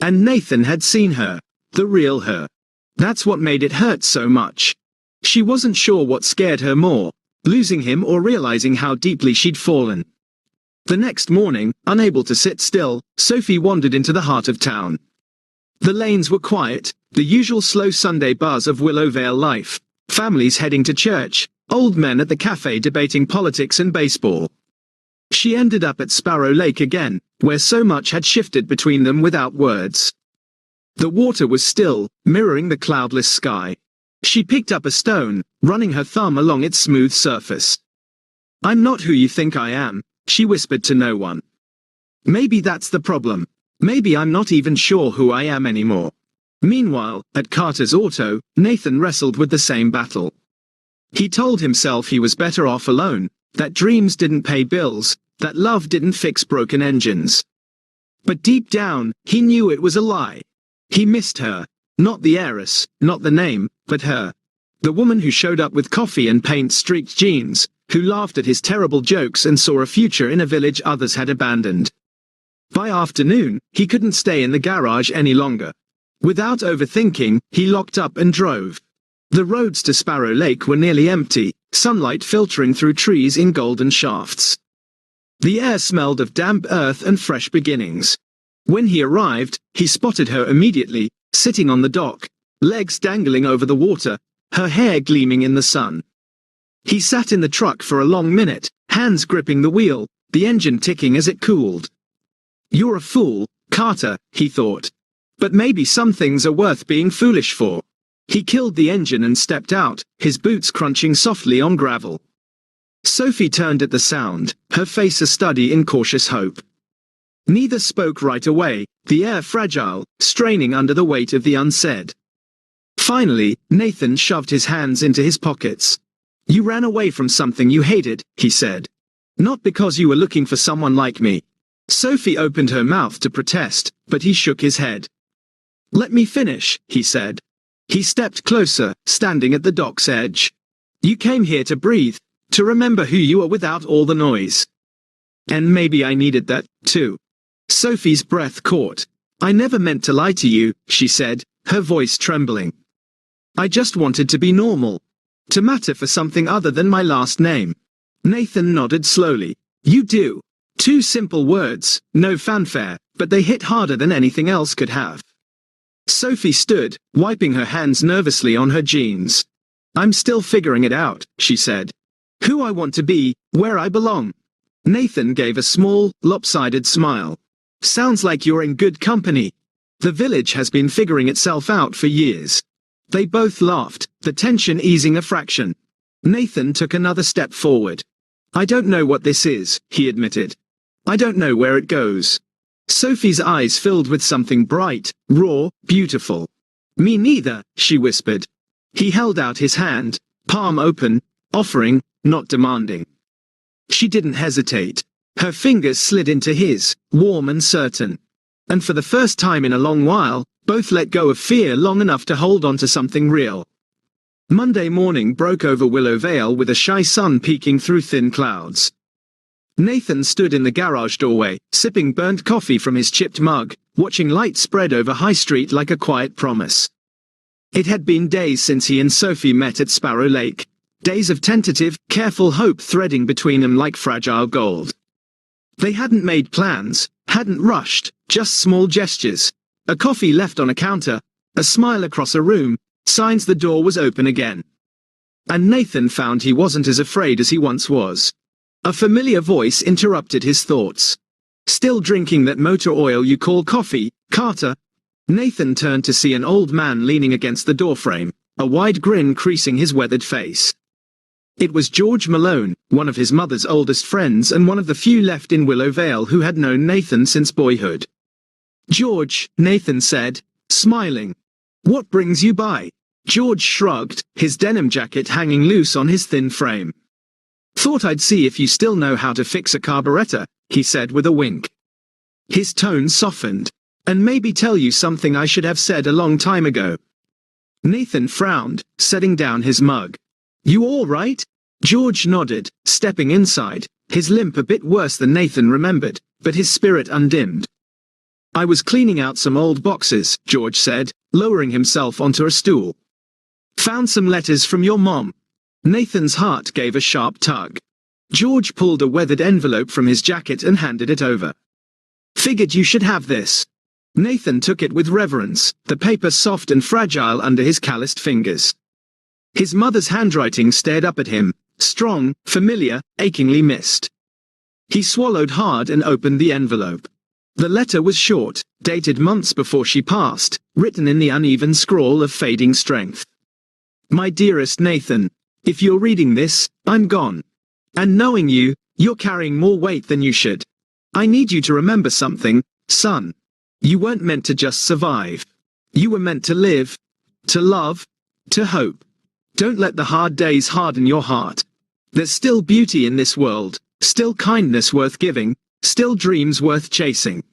And Nathan had seen her, the real her. That's what made it hurt so much. She wasn't sure what scared her more, losing him or realizing how deeply she'd fallen. The next morning, unable to sit still, Sophie wandered into the heart of town. The lanes were quiet, the usual slow Sunday buzz of Willow Vale life. Families heading to church, old men at the cafe debating politics and baseball. She ended up at Sparrow Lake again, where so much had shifted between them without words. The water was still, mirroring the cloudless sky. She picked up a stone, running her thumb along its smooth surface. "I'm not who you think I am," she whispered to no one. "Maybe that's the problem. Maybe I'm not even sure who I am anymore." Meanwhile, at Carter's auto, Nathan wrestled with the same battle. He told himself he was better off alone, that dreams didn't pay bills, that love didn't fix broken engines. But deep down, he knew it was a lie. He missed her. Not the heiress, not the name, but her. The woman who showed up with coffee and paint-streaked jeans, who laughed at his terrible jokes and saw a future in a village others had abandoned. By afternoon, he couldn't stay in the garage any longer. Without overthinking, he locked up and drove. The roads to Sparrow Lake were nearly empty, sunlight filtering through trees in golden shafts. The air smelled of damp earth and fresh beginnings. When he arrived, he spotted her immediately, sitting on the dock, legs dangling over the water, her hair gleaming in the sun. He sat in the truck for a long minute, hands gripping the wheel, the engine ticking as it cooled. "You're a fool, Carter," he thought. "But maybe some things are worth being foolish for." He killed the engine and stepped out, his boots crunching softly on gravel. Sophie turned at the sound, her face a study in cautious hope. Neither spoke right away, the air fragile, straining under the weight of the unsaid. Finally, Nathan shoved his hands into his pockets. "You ran away from something you hated," he said. "Not because you were looking for someone like me." Sophie opened her mouth to protest, but he shook his head. "Let me finish," he said. He stepped closer, standing at the dock's edge. "You came here to breathe, to remember who you are without all the noise. And maybe I needed that, too." Sophie's breath caught. "I never meant to lie to you," she said, her voice trembling. "I just wanted to be normal. To matter for something other than my last name." Nathan nodded slowly. "You do." Two simple words, no fanfare, but they hit harder than anything else could have. Sophie stood, wiping her hands nervously on her jeans. "I'm still figuring it out," she said. "Who I want to be, where I belong." Nathan gave a small, lopsided smile. "Sounds like you're in good company. The village has been figuring itself out for years." They both laughed, the tension easing a fraction. Nathan took another step forward. "I don't know what this is," he admitted. "I don't know where it goes." Sophie's eyes filled with something bright, raw, beautiful. "Me neither," she whispered. He held out his hand, palm open, offering, not demanding. She didn't hesitate. Her fingers slid into his, warm and certain. And for the first time in a long while, both let go of fear long enough to hold on to something real. Monday morning broke over Willow Vale with a shy sun peeking through thin clouds. Nathan stood in the garage doorway, sipping burnt coffee from his chipped mug, watching light spread over High Street like a quiet promise. It had been days since he and Sophie met at Sparrow Lake. Days of tentative, careful hope threading between them like fragile gold. They hadn't made plans, hadn't rushed, just small gestures. A coffee left on a counter, a smile across a room, signs the door was open again. And Nathan found he wasn't as afraid as he once was. A familiar voice interrupted his thoughts. "Still drinking that motor oil you call coffee, Carter?" Nathan turned to see an old man leaning against the doorframe, a wide grin creasing his weathered face. It was George Malone, one of his mother's oldest friends and one of the few left in Willow Vale who had known Nathan since boyhood. "George," Nathan said, smiling. "What brings you by?" George shrugged, his denim jacket hanging loose on his thin frame. "Thought I'd see if you still know how to fix a carburetor," he said with a wink. His tone softened. "And maybe tell you something I should have said a long time ago." Nathan frowned, setting down his mug. "You all right?" George nodded, stepping inside, his limp a bit worse than Nathan remembered, but his spirit undimmed. "I was cleaning out some old boxes," George said, lowering himself onto a stool. "Found some letters from your mom." Nathan's heart gave a sharp tug. George pulled a weathered envelope from his jacket and handed it over. "Figured you should have this." Nathan took it with reverence, the paper soft and fragile under his calloused fingers. His mother's handwriting stared up at him, strong, familiar, achingly missed. He swallowed hard and opened the envelope. The letter was short, dated months before she passed, written in the uneven scrawl of fading strength. "My dearest Nathan, if you're reading this, I'm gone. And knowing you, you're carrying more weight than you should. I need you to remember something, son. You weren't meant to just survive. You were meant to live, to love, to hope. Don't let the hard days harden your heart. There's still beauty in this world, still kindness worth giving, still dreams worth chasing.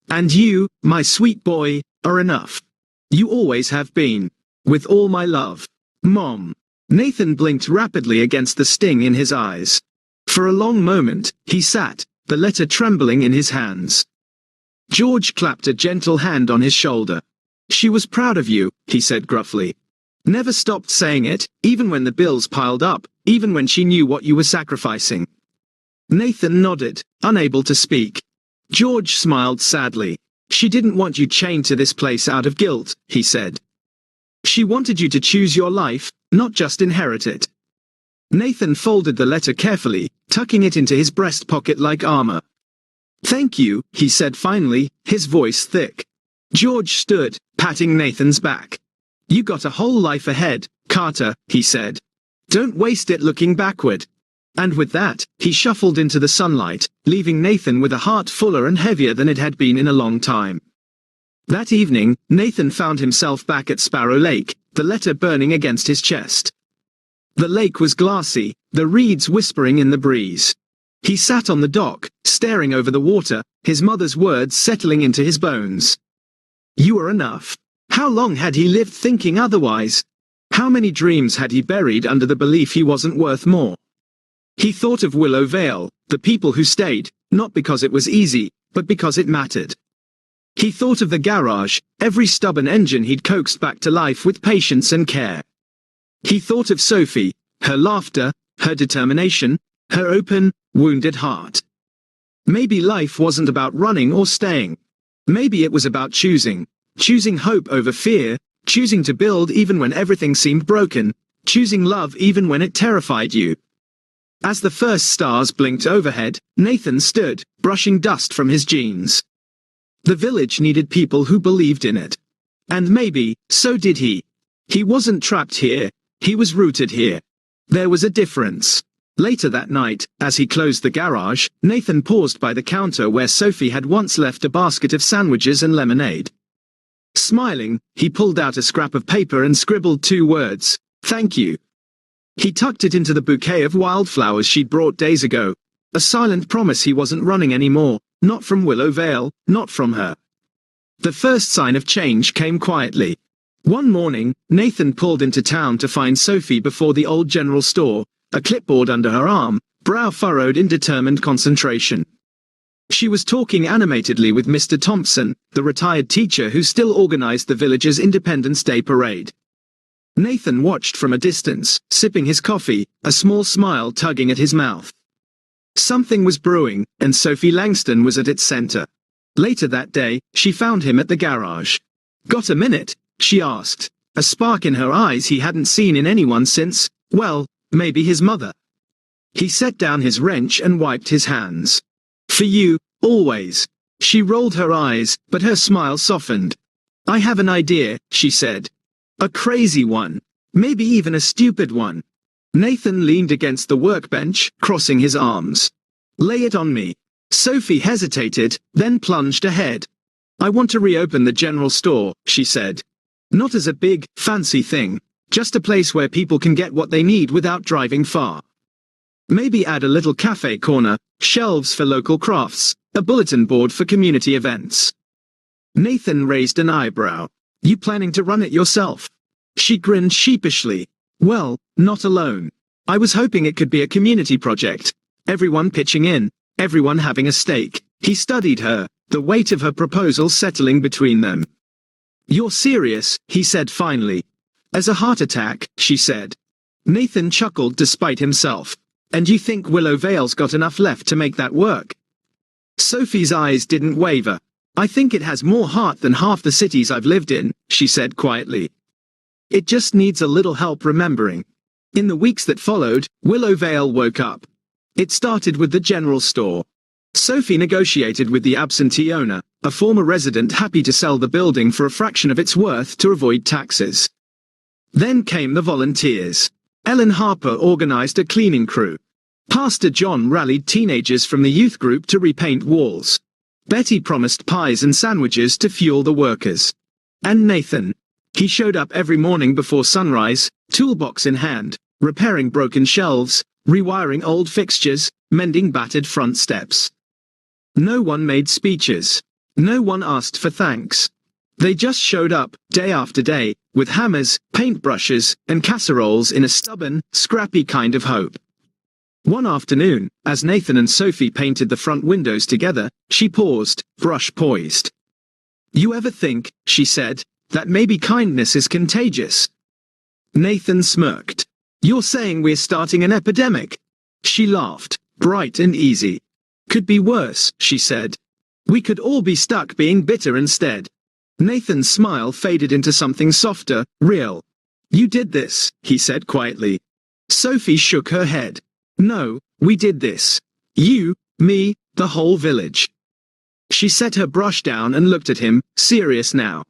And you, my sweet boy, are enough. You always have been. With all my love. Mom." Nathan blinked rapidly against the sting in his eyes. For a long moment, he sat, the letter trembling in his hands. George clapped a gentle hand on his shoulder. "She was proud of you," he said gruffly. "Never stopped saying it, even when the bills piled up, even when she knew what you were sacrificing." Nathan nodded, unable to speak. George smiled sadly. "She didn't want you chained to this place out of guilt," he said. "She wanted you to choose your life, not just inherit it." Nathan folded the letter carefully, tucking it into his breast pocket like armor. "Thank you," he said finally, his voice thick. George stood, patting Nathan's back. "You got a whole life ahead, Carter," he said. "Don't waste it looking backward." And with that, he shuffled into the sunlight, leaving Nathan with a heart fuller and heavier than it had been in a long time. That evening, Nathan found himself back at Sparrow Lake, the letter burning against his chest. The lake was glassy, the reeds whispering in the breeze. He sat on the dock, staring over the water, his mother's words settling into his bones. You were enough. How long had he lived thinking otherwise? How many dreams had he buried under the belief he wasn't worth more? He thought of Willow Vale, the people who stayed, not because it was easy, but because it mattered. He thought of the garage, every stubborn engine he'd coaxed back to life with patience and care. He thought of Sophie, her laughter, her determination, her open, wounded heart. Maybe life wasn't about running or staying. Maybe it was about choosing hope over fear, choosing to build even when everything seemed broken, choosing love even when it terrified you. As the first stars blinked overhead, Nathan stood, brushing dust from his jeans. The village needed people who believed in it. And maybe, so did he. He wasn't trapped here, he was rooted here. There was a difference. Later that night, as he closed the garage, Nathan paused by the counter where Sophie had once left a basket of sandwiches and lemonade. Smiling, he pulled out a scrap of paper and scribbled 2 words, "Thank you." He tucked it into the bouquet of wildflowers she'd brought days ago, a silent promise he wasn't running anymore, not from Willow Vale, not from her. The first sign of change came quietly. One morning, Nathan pulled into town to find Sophie before the old general store, a clipboard under her arm, brow furrowed in determined concentration. She was talking animatedly with Mr. Thompson, the retired teacher who still organized the village's Independence Day parade. Nathan watched from a distance, sipping his coffee, a small smile tugging at his mouth. Something was brewing, and Sophie Langston was at its center. Later that day, she found him at the garage. "Got a minute?" she asked, a spark in her eyes he hadn't seen in anyone since, well, maybe his mother. He set down his wrench and wiped his hands. "For you, always." She rolled her eyes, but her smile softened. "I have an idea," she said. "A crazy one. Maybe even a stupid one. Nathan leaned against the workbench, crossing his arms. "Lay it on me." Sophie hesitated, then plunged ahead. "I want to reopen the general store," she said. "Not as a big, fancy thing. Just a place where people can get what they need without driving far. Maybe add a little cafe corner, shelves for local crafts, a bulletin board for community events." Nathan raised an eyebrow. "You planning to run it yourself?" She grinned sheepishly. "Well, not alone. I was hoping it could be a community project. Everyone pitching in, everyone having a stake." He studied her, the weight of her proposal settling between them. "You're serious," he said finally. "As a heart attack," she said. Nathan chuckled despite himself. "And you think Willow Vale's got enough left to make that work?" Sophie's eyes didn't waver. "I think it has more heart than half the cities I've lived in," she said quietly. "It just needs a little help remembering." In the weeks that followed, Willow Vale woke up. It started with the general store. Sophie negotiated with the absentee owner, a former resident happy to sell the building for a fraction of its worth to avoid taxes. Then came the volunteers. Ellen Harper organized a cleaning crew. Pastor John rallied teenagers from the youth group to repaint walls. Betty promised pies and sandwiches to fuel the workers. And Nathan. He showed up every morning before sunrise, toolbox in hand, repairing broken shelves, rewiring old fixtures, mending battered front steps. No one made speeches. No one asked for thanks. They just showed up, day after day, with hammers, paintbrushes, and casseroles in a stubborn, scrappy kind of hope. One afternoon, as Nathan and Sophie painted the front windows together, she paused, brush poised. "You ever think," she said, "that maybe kindness is contagious?" Nathan smirked. "You're saying we're starting an epidemic?" She laughed, bright and easy. "Could be worse," she said. "We could all be stuck being bitter instead." Nathan's smile faded into something softer, real. "You did this," he said quietly. Sophie shook her head. "No, we did this. You, me, the whole village." She set her brush down and looked at him, serious now.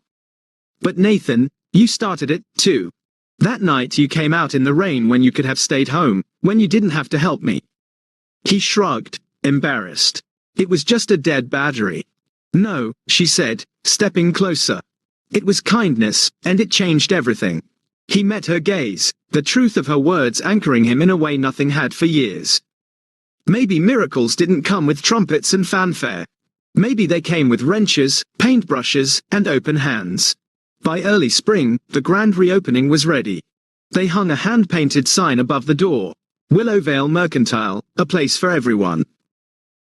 "But Nathan, you started it, too. That night you came out in the rain when you could have stayed home, when you didn't have to help me." He shrugged, embarrassed. "It was just a dead battery." "No," she said, stepping closer. "It was kindness, and it changed everything." He met her gaze, the truth of her words anchoring him in a way nothing had for years. Maybe miracles didn't come with trumpets and fanfare. Maybe they came with wrenches, paintbrushes, and open hands. By early spring, the grand reopening was ready. They hung a hand-painted sign above the door. Willow Vale Mercantile, a place for everyone.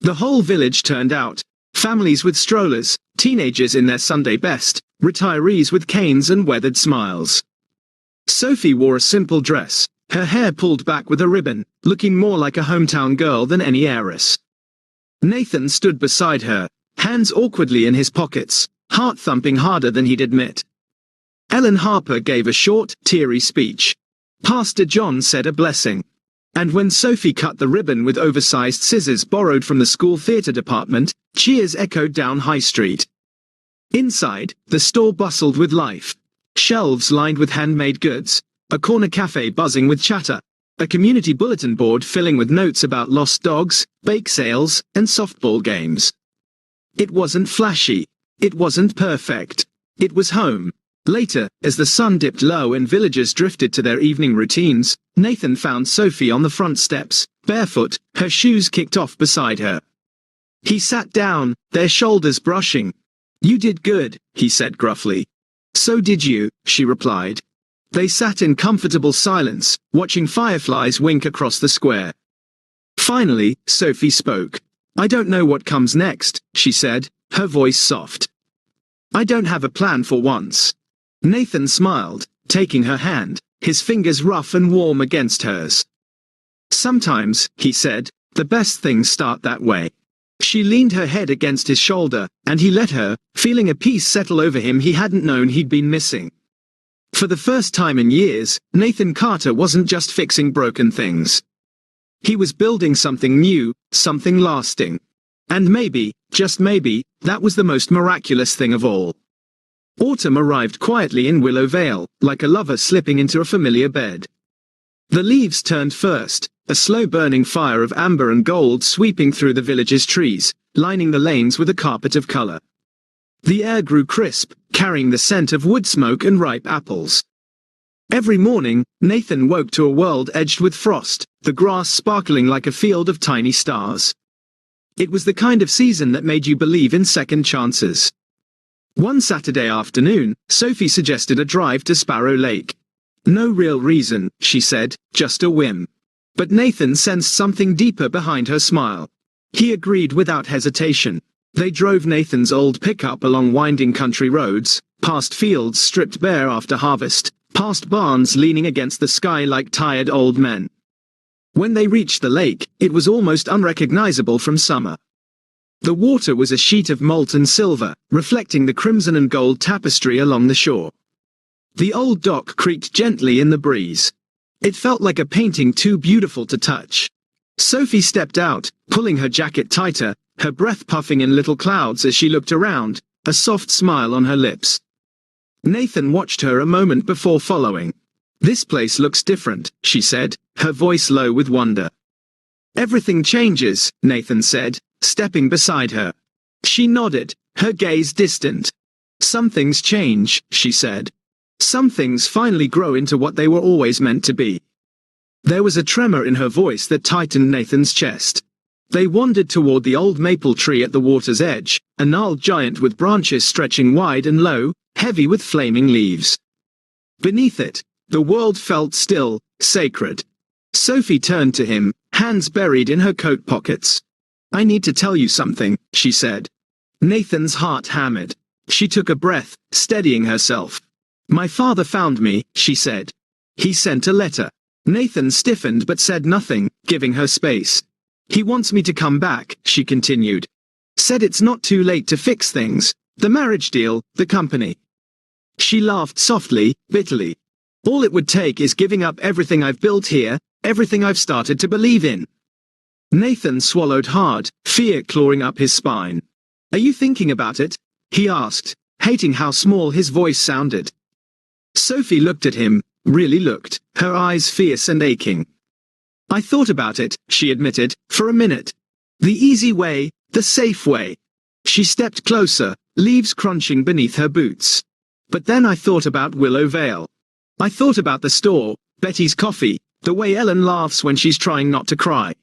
The whole village turned out. Families with strollers, teenagers in their Sunday best, retirees with canes and weathered smiles. Sophie wore a simple dress, her hair pulled back with a ribbon, looking more like a hometown girl than any heiress. Nathan stood beside her, hands awkwardly in his pockets, heart thumping harder than he'd admit. Ellen Harper gave a short, teary speech. Pastor John said a blessing. And when Sophie cut the ribbon with oversized scissors borrowed from the school theater department, cheers echoed down High Street. Inside, the store bustled with life. Shelves lined with handmade goods, a corner cafe buzzing with chatter, a community bulletin board filling with notes about lost dogs, bake sales, and softball games. It wasn't flashy. It wasn't perfect. It was home. Later, as the sun dipped low and villagers drifted to their evening routines, Nathan found Sophie on the front steps, barefoot, her shoes kicked off beside her. He sat down, their shoulders brushing. "You did good," he said gruffly. "So did you," she replied. They sat in comfortable silence, watching fireflies wink across the square. Finally, Sophie spoke. "I don't know what comes next," she said, her voice soft. "I don't have a plan for once." Nathan smiled, taking her hand, his fingers rough and warm against hers. "Sometimes," he said, "the best things start that way." She leaned her head against his shoulder, and he let her, feeling a peace settle over him he hadn't known he'd been missing. For the first time in years, Nathan Carter wasn't just fixing broken things. He was building something new, something lasting. And maybe, just maybe, that was the most miraculous thing of all. Autumn arrived quietly in Willow Vale, like a lover slipping into a familiar bed. The leaves turned first, a slow-burning fire of amber and gold sweeping through the village's trees, lining the lanes with a carpet of color. The air grew crisp, carrying the scent of wood smoke and ripe apples. Every morning, Nathan woke to a world edged with frost, the grass sparkling like a field of tiny stars. It was the kind of season that made you believe in second chances. One Saturday afternoon, Sophie suggested a drive to Sparrow Lake. No real reason, she said, just a whim. But Nathan sensed something deeper behind her smile. He agreed without hesitation. They drove Nathan's old pickup along winding country roads, past fields stripped bare after harvest, past barns leaning against the sky like tired old men. When they reached the lake, it was almost unrecognizable from summer. The water was a sheet of molten silver, reflecting the crimson and gold tapestry along the shore. The old dock creaked gently in the breeze. It felt like a painting too beautiful to touch. Sophie stepped out, pulling her jacket tighter, her breath puffing in little clouds as she looked around, a soft smile on her lips. Nathan watched her a moment before following. "This place looks different," she said, her voice low with wonder. "Everything changes," Nathan said, stepping beside her. She nodded, her gaze distant. "Some things change," she said. "Some things finally grow into what they were always meant to be." There was a tremor in her voice that tightened Nathan's chest. They wandered toward the old maple tree at the water's edge, a gnarled giant with branches stretching wide and low, heavy with flaming leaves. Beneath it, the world felt still, sacred. Sophie turned to him, hands buried in her coat pockets. "I need to tell you something," she said. Nathan's heart hammered. She took a breath, steadying herself. "My father found me," she said. "He sent a letter." Nathan stiffened but said nothing, giving her space. "He wants me to come back," she continued. "Said it's not too late to fix things. The marriage deal, the company." She laughed softly, bitterly. "All it would take is giving up everything I've built here, everything I've started to believe in." Nathan swallowed hard, fear clawing up his spine. "Are you thinking about it?" he asked, hating how small his voice sounded. Sophie looked at him, really looked, her eyes fierce and aching. "I thought about it," she admitted, "for a minute. The easy way, the safe way." She stepped closer, leaves crunching beneath her boots. "But then I thought about Willow Vale. I thought about the store, Betty's coffee, the way Ellen laughs when she's trying not to cry.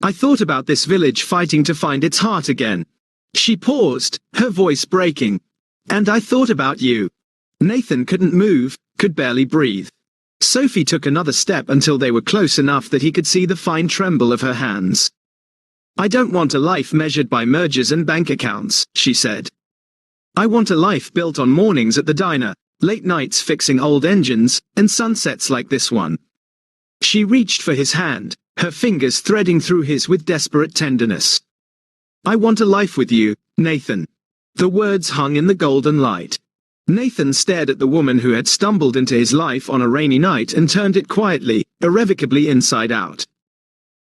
I thought about this village fighting to find its heart again." She paused, her voice breaking. "And I thought about you." Nathan couldn't move, could barely breathe. Sophie took another step until they were close enough that he could see the fine tremble of her hands. "I don't want a life measured by mergers and bank accounts," she said. "I want a life built on mornings at the diner, late nights fixing old engines, and sunsets like this one." She reached for his hand, her fingers threading through his with desperate tenderness. "I want a life with you, Nathan." The words hung in the golden light. Nathan stared at the woman who had stumbled into his life on a rainy night and turned it quietly, irrevocably inside out.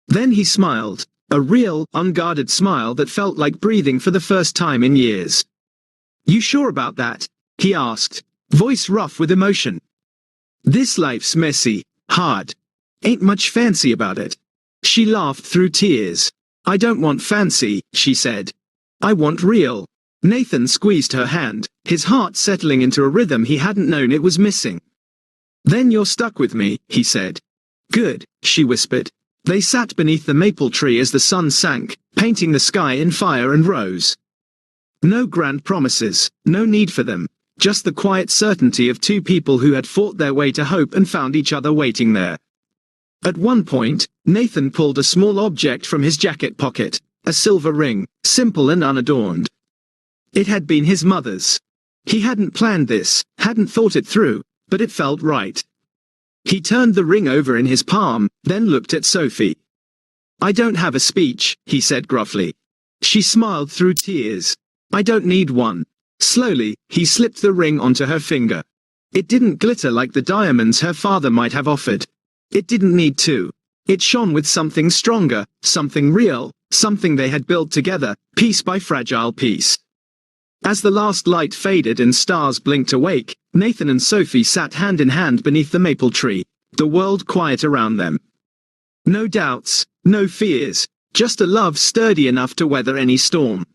Then he smiled, a real, unguarded smile that felt like breathing for the first time in years. "You sure about that?" he asked, voice rough with emotion. "This life's messy, hard. Ain't much fancy about it." She laughed through tears. "I don't want fancy," she said. "I want real." Nathan squeezed her hand, his heart settling into a rhythm he hadn't known it was missing. "Then you're stuck with me," he said. "Good," she whispered. They sat beneath the maple tree as the sun sank, painting the sky in fire and rose. No grand promises, no need for them, just the quiet certainty of two people who had fought their way to hope and found each other waiting there. At one point, Nathan pulled a small object from his jacket pocket, a silver ring, simple and unadorned. It had been his mother's. He hadn't planned this, hadn't thought it through, but it felt right. He turned the ring over in his palm, then looked at Sophie. "I don't have a speech," he said gruffly. She smiled through tears. "I don't need one." Slowly, he slipped the ring onto her finger. It didn't glitter like the diamonds her father might have offered. It didn't need to. It shone with something stronger, something real, something they had built together, piece by fragile piece. As the last light faded and stars blinked awake, Nathan and Sophie sat hand in hand beneath the maple tree. the world quiet around them. No doubts, no fears, just a love sturdy enough to weather any storm.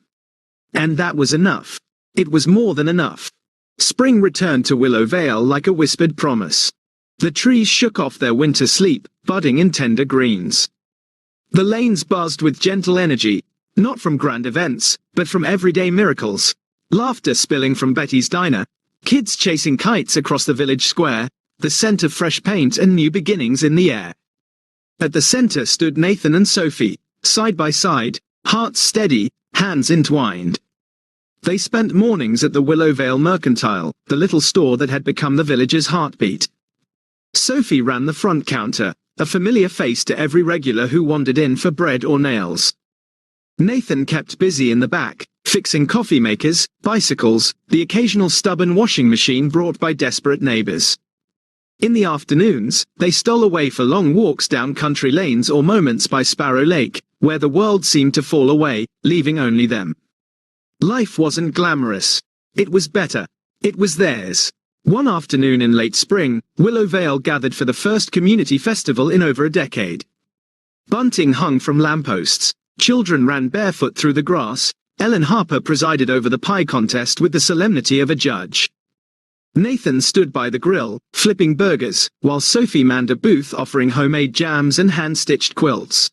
And that was enough. It was more than enough. Spring returned to Willow Vale like a whispered promise. The trees shook off their winter sleep, budding in tender greens. The lanes buzzed with gentle energy, not from grand events, but from everyday miracles. Laughter spilling from Betty's diner, kids chasing kites across the village square, the scent of fresh paint and new beginnings in the air. At the center stood Nathan and Sophie, side by side, hearts steady, hands entwined. They spent mornings at the Willow Vale Mercantile, the little store that had become the village's heartbeat. Sophie ran the front counter, a familiar face to every regular who wandered in for bread or nails. Nathan kept busy in the back, fixing coffee makers, bicycles, the occasional stubborn washing machine brought by desperate neighbors. In the afternoons, they stole away for long walks down country lanes or moments by Sparrow Lake, where the world seemed to fall away, leaving only them. Life wasn't glamorous. It was better. It was theirs. One afternoon in late spring, Willow Vale gathered for the first community festival in over a decade. Bunting hung from lampposts. Children ran barefoot through the grass. Ellen Harper presided over the pie contest with the solemnity of a judge. Nathan stood by the grill, flipping burgers, while Sophie manned a booth offering homemade jams and hand-stitched quilts.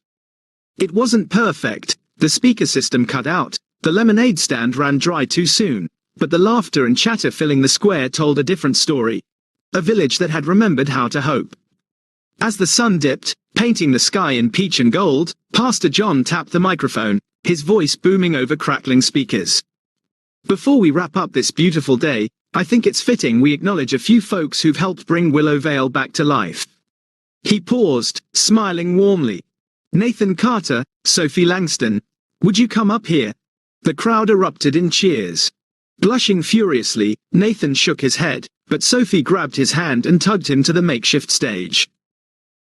It wasn't perfect. The speaker system cut out, the lemonade stand ran dry too soon, but the laughter and chatter filling the square told a different story. A village that had remembered how to hope. As the sun dipped, painting the sky in peach and gold, Pastor John tapped the microphone, his voice booming over crackling speakers. Before we wrap up this beautiful day, I think it's fitting we acknowledge a few folks who've helped bring Willow Vale back to life. He paused, smiling warmly. Nathan Carter, Sophie Langston, would you come up here? The crowd erupted in cheers. Blushing furiously, Nathan shook his head, but Sophie grabbed his hand and tugged him to the makeshift stage.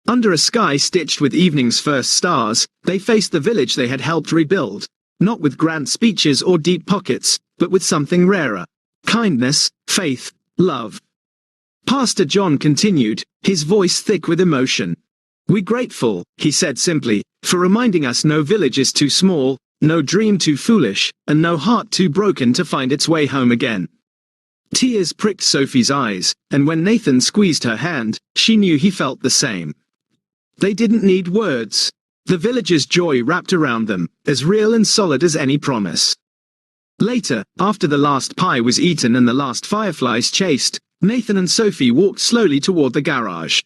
Under a sky stitched with evening's first stars, they faced the village they had helped rebuild, not with grand speeches or deep pockets, but with something rarer. Kindness, faith, love. Pastor John continued, his voice thick with emotion. We're grateful, he said simply, for reminding us no village is too small, no dream too foolish, and no heart too broken to find its way home again. Tears pricked Sophie's eyes, and when Nathan squeezed her hand, she knew he felt the same. They didn't need words. The villagers' joy wrapped around them, as real and solid as any promise. Later, after the last pie was eaten and the last fireflies chased, Nathan and Sophie walked slowly toward the garage.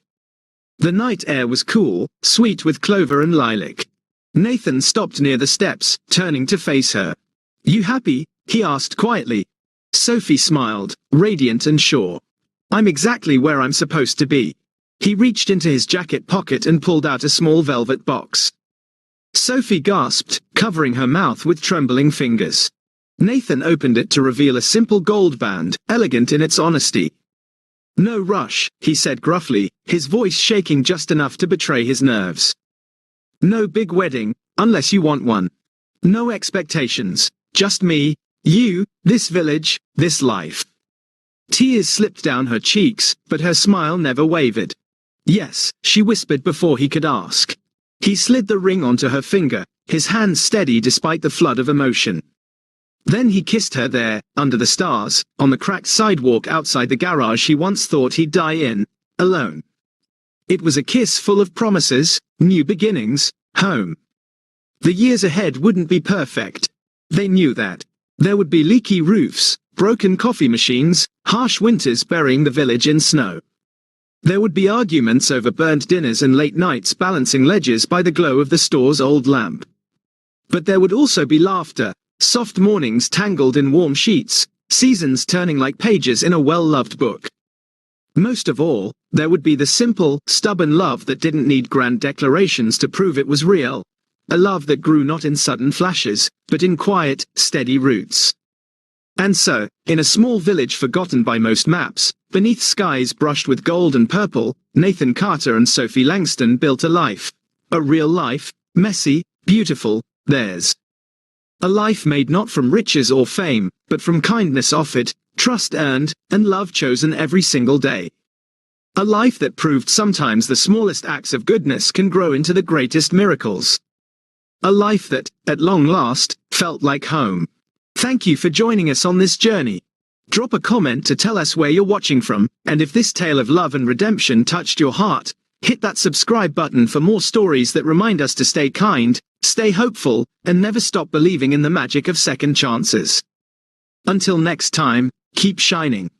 The night air was cool, sweet with clover and lilac. Nathan stopped near the steps, turning to face her. You happy? He asked quietly. Sophie smiled, radiant and sure. I'm exactly where I'm supposed to be. He reached into his jacket pocket and pulled out a small velvet box. Sophie gasped, covering her mouth with trembling fingers. Nathan opened it to reveal a simple gold band, elegant in its honesty. No rush, he said gruffly, his voice shaking just enough to betray his nerves. No big wedding, unless you want one. No expectations, just me, you, this village, this life. Tears slipped down her cheeks, but her smile never wavered. Yes, she whispered before he could ask. He slid the ring onto her finger, his hand steady despite the flood of emotion. Then he kissed her there, under the stars, on the cracked sidewalk outside the garage he once thought he'd die in, alone. It was a kiss full of promises, new beginnings, home. The years ahead wouldn't be perfect. They knew that. There would be leaky roofs, broken coffee machines, harsh winters burying the village in snow. There would be arguments over burnt dinners and late nights balancing ledgers by the glow of the store's old lamp. But there would also be laughter, soft mornings tangled in warm sheets, seasons turning like pages in a well-loved book. Most of all, there would be the simple, stubborn love that didn't need grand declarations to prove it was real. A love that grew not in sudden flashes, but in quiet, steady roots. And so, in a small village forgotten by most maps, beneath skies brushed with gold and purple, Nathan Carter and Sophie Langston built a life. A real life, messy, beautiful, theirs. A life made not from riches or fame, but from kindness offered, trust earned, and love chosen every single day. A life that proved sometimes the smallest acts of goodness can grow into the greatest miracles. A life that, at long last, felt like home. Thank you for joining us on this journey. Drop a comment to tell us where you're watching from, and if this tale of love and redemption touched your heart, hit that subscribe button for more stories that remind us to stay kind, stay hopeful, and never stop believing in the magic of second chances. Until next time, keep shining.